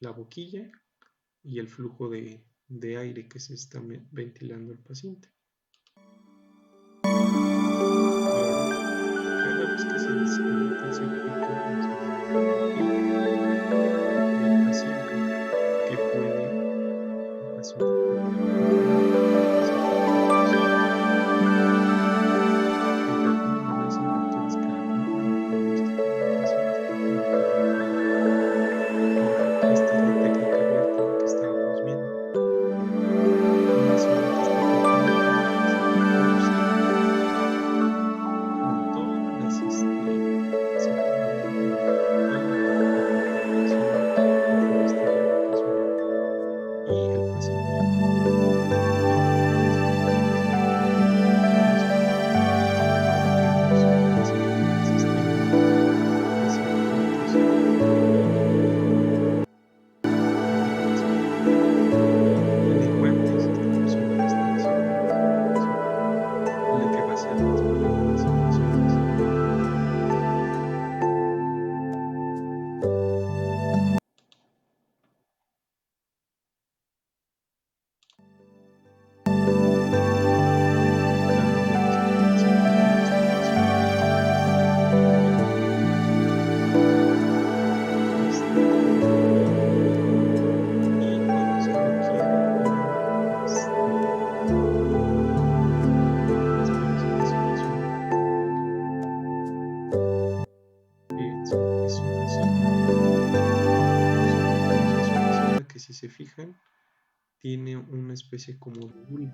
la boquilla y el flujo de aire que se está ventilando al paciente. Ahora, cada vez que se deshabilita el circuito el paciente que puede el paciente puede enfermedades infecciosas que agravan el pronóstico del paciente. Ahora, esta es la técnica abierta que estábamos viendo. Una zona que está comprimida, que se produce con todas las y el paciente la que va a hacer las primeras situaciones. Que si se fijan tiene una especie como de bula.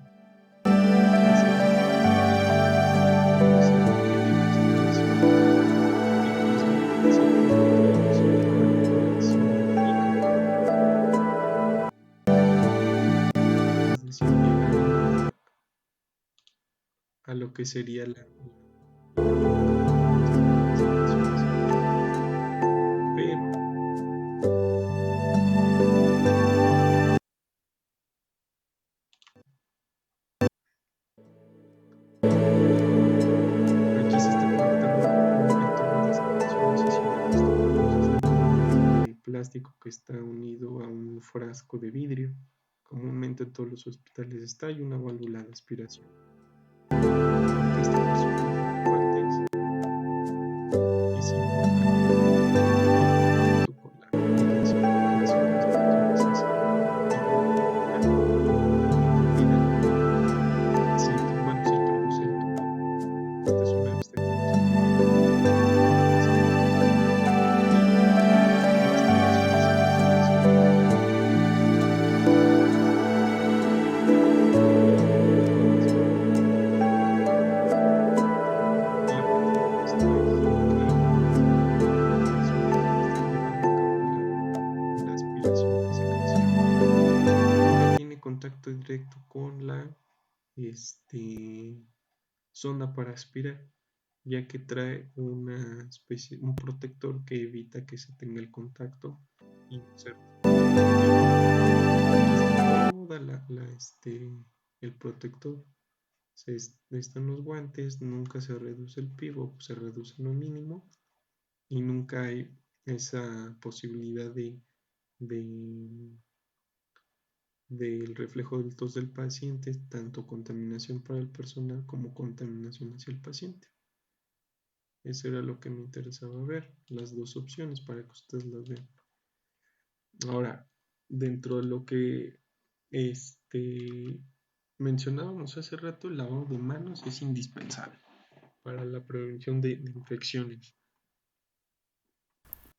Es decir, llegar a lo que sería la aquí se está conectando el tubo de aspiración, no sé si lo han visto, es un tubo de plástico que está unido a un frasco de vidrio. Comúnmente en todos los hospitales está, hay una válvula de aspiración. Esta persona guantes y con la bueno, se introduce el tubo. Esta es una vista contacto directo con la sonda para aspirar, ya que trae una especie, un protector que evita que se tenga el contacto inserto. Toda el protector. Están los guantes, nunca se reduce el pivot, se reduce lo mínimo y nunca hay esa posibilidad del reflejo del tos del paciente, tanto contaminación para el personal como contaminación hacia el paciente. Eso era lo que me interesaba ver, las dos opciones para que ustedes las vean. Ahora, dentro de lo que mencionábamos hace rato, el lavado de manos es indispensable para la prevención de infecciones.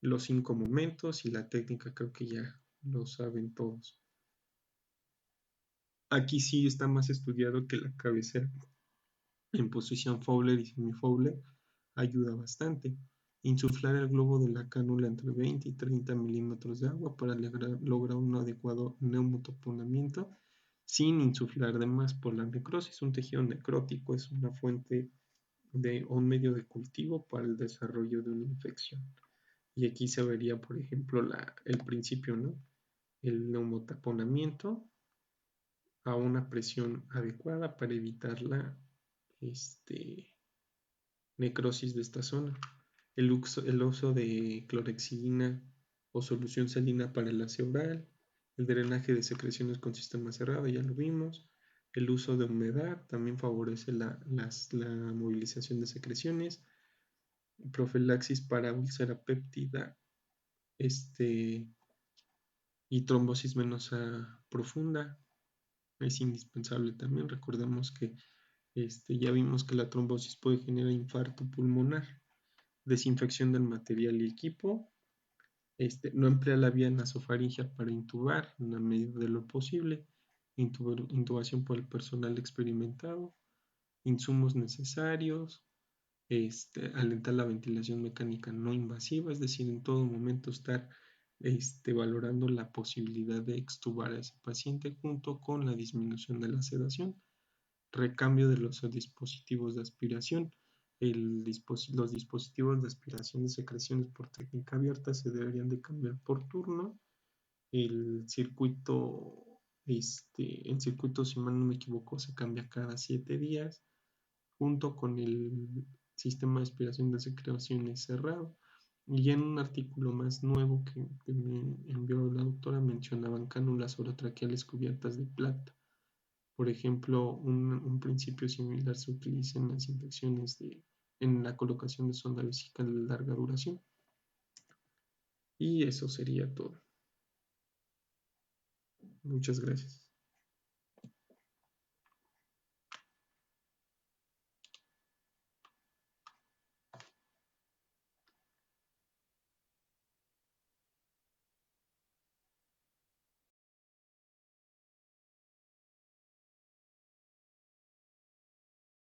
Los 5 momentos y la técnica creo que ya lo saben todos. Aquí sí está más estudiado que la cabecera en posición Fowler y semi-Fowler ayuda bastante. Insuflar el globo de la cánula entre 20 y 30 milímetros de agua para lograr un adecuado neumotaponamiento sin insuflar de más por la necrosis. Un tejido necrótico es una fuente o un medio de cultivo para el desarrollo de una infección. Y aquí se vería, por ejemplo, el principio, ¿no? el neumotaponamiento a una presión adecuada para evitar la necrosis de esta zona. El uso de clorexidina o solución salina para el aseo oral, el drenaje de secreciones con sistema cerrado, ya lo vimos. El uso de humedad también favorece la movilización de secreciones. Profilaxis para úlcera péptida y trombosis venosa profunda es indispensable también. Recordemos que ya vimos que la trombosis puede generar infarto pulmonar. Desinfección del material y equipo. No emplea la vía nasofaringea para intubar en la medida de lo posible. Intubación por el personal experimentado. Insumos necesarios. Alentar la ventilación mecánica no invasiva, es decir, en todo momento estar valorando la posibilidad de extubar a ese paciente junto con la disminución de la sedación. Recambio de los dispositivos de aspiración. Los dispositivos de aspiración de secreciones por técnica abierta se deberían de cambiar por turno. El circuito, si mal no me equivoco, se cambia cada 7 días junto con el sistema de aspiración de secreciones cerrado. Y ya en un artículo más nuevo que me envió la doctora mencionaban cánulas orotraqueales cubiertas de plata. Por ejemplo, un principio similar se utiliza en las infecciones en la colocación de sonda vesical de larga duración. Y eso sería todo. Muchas gracias.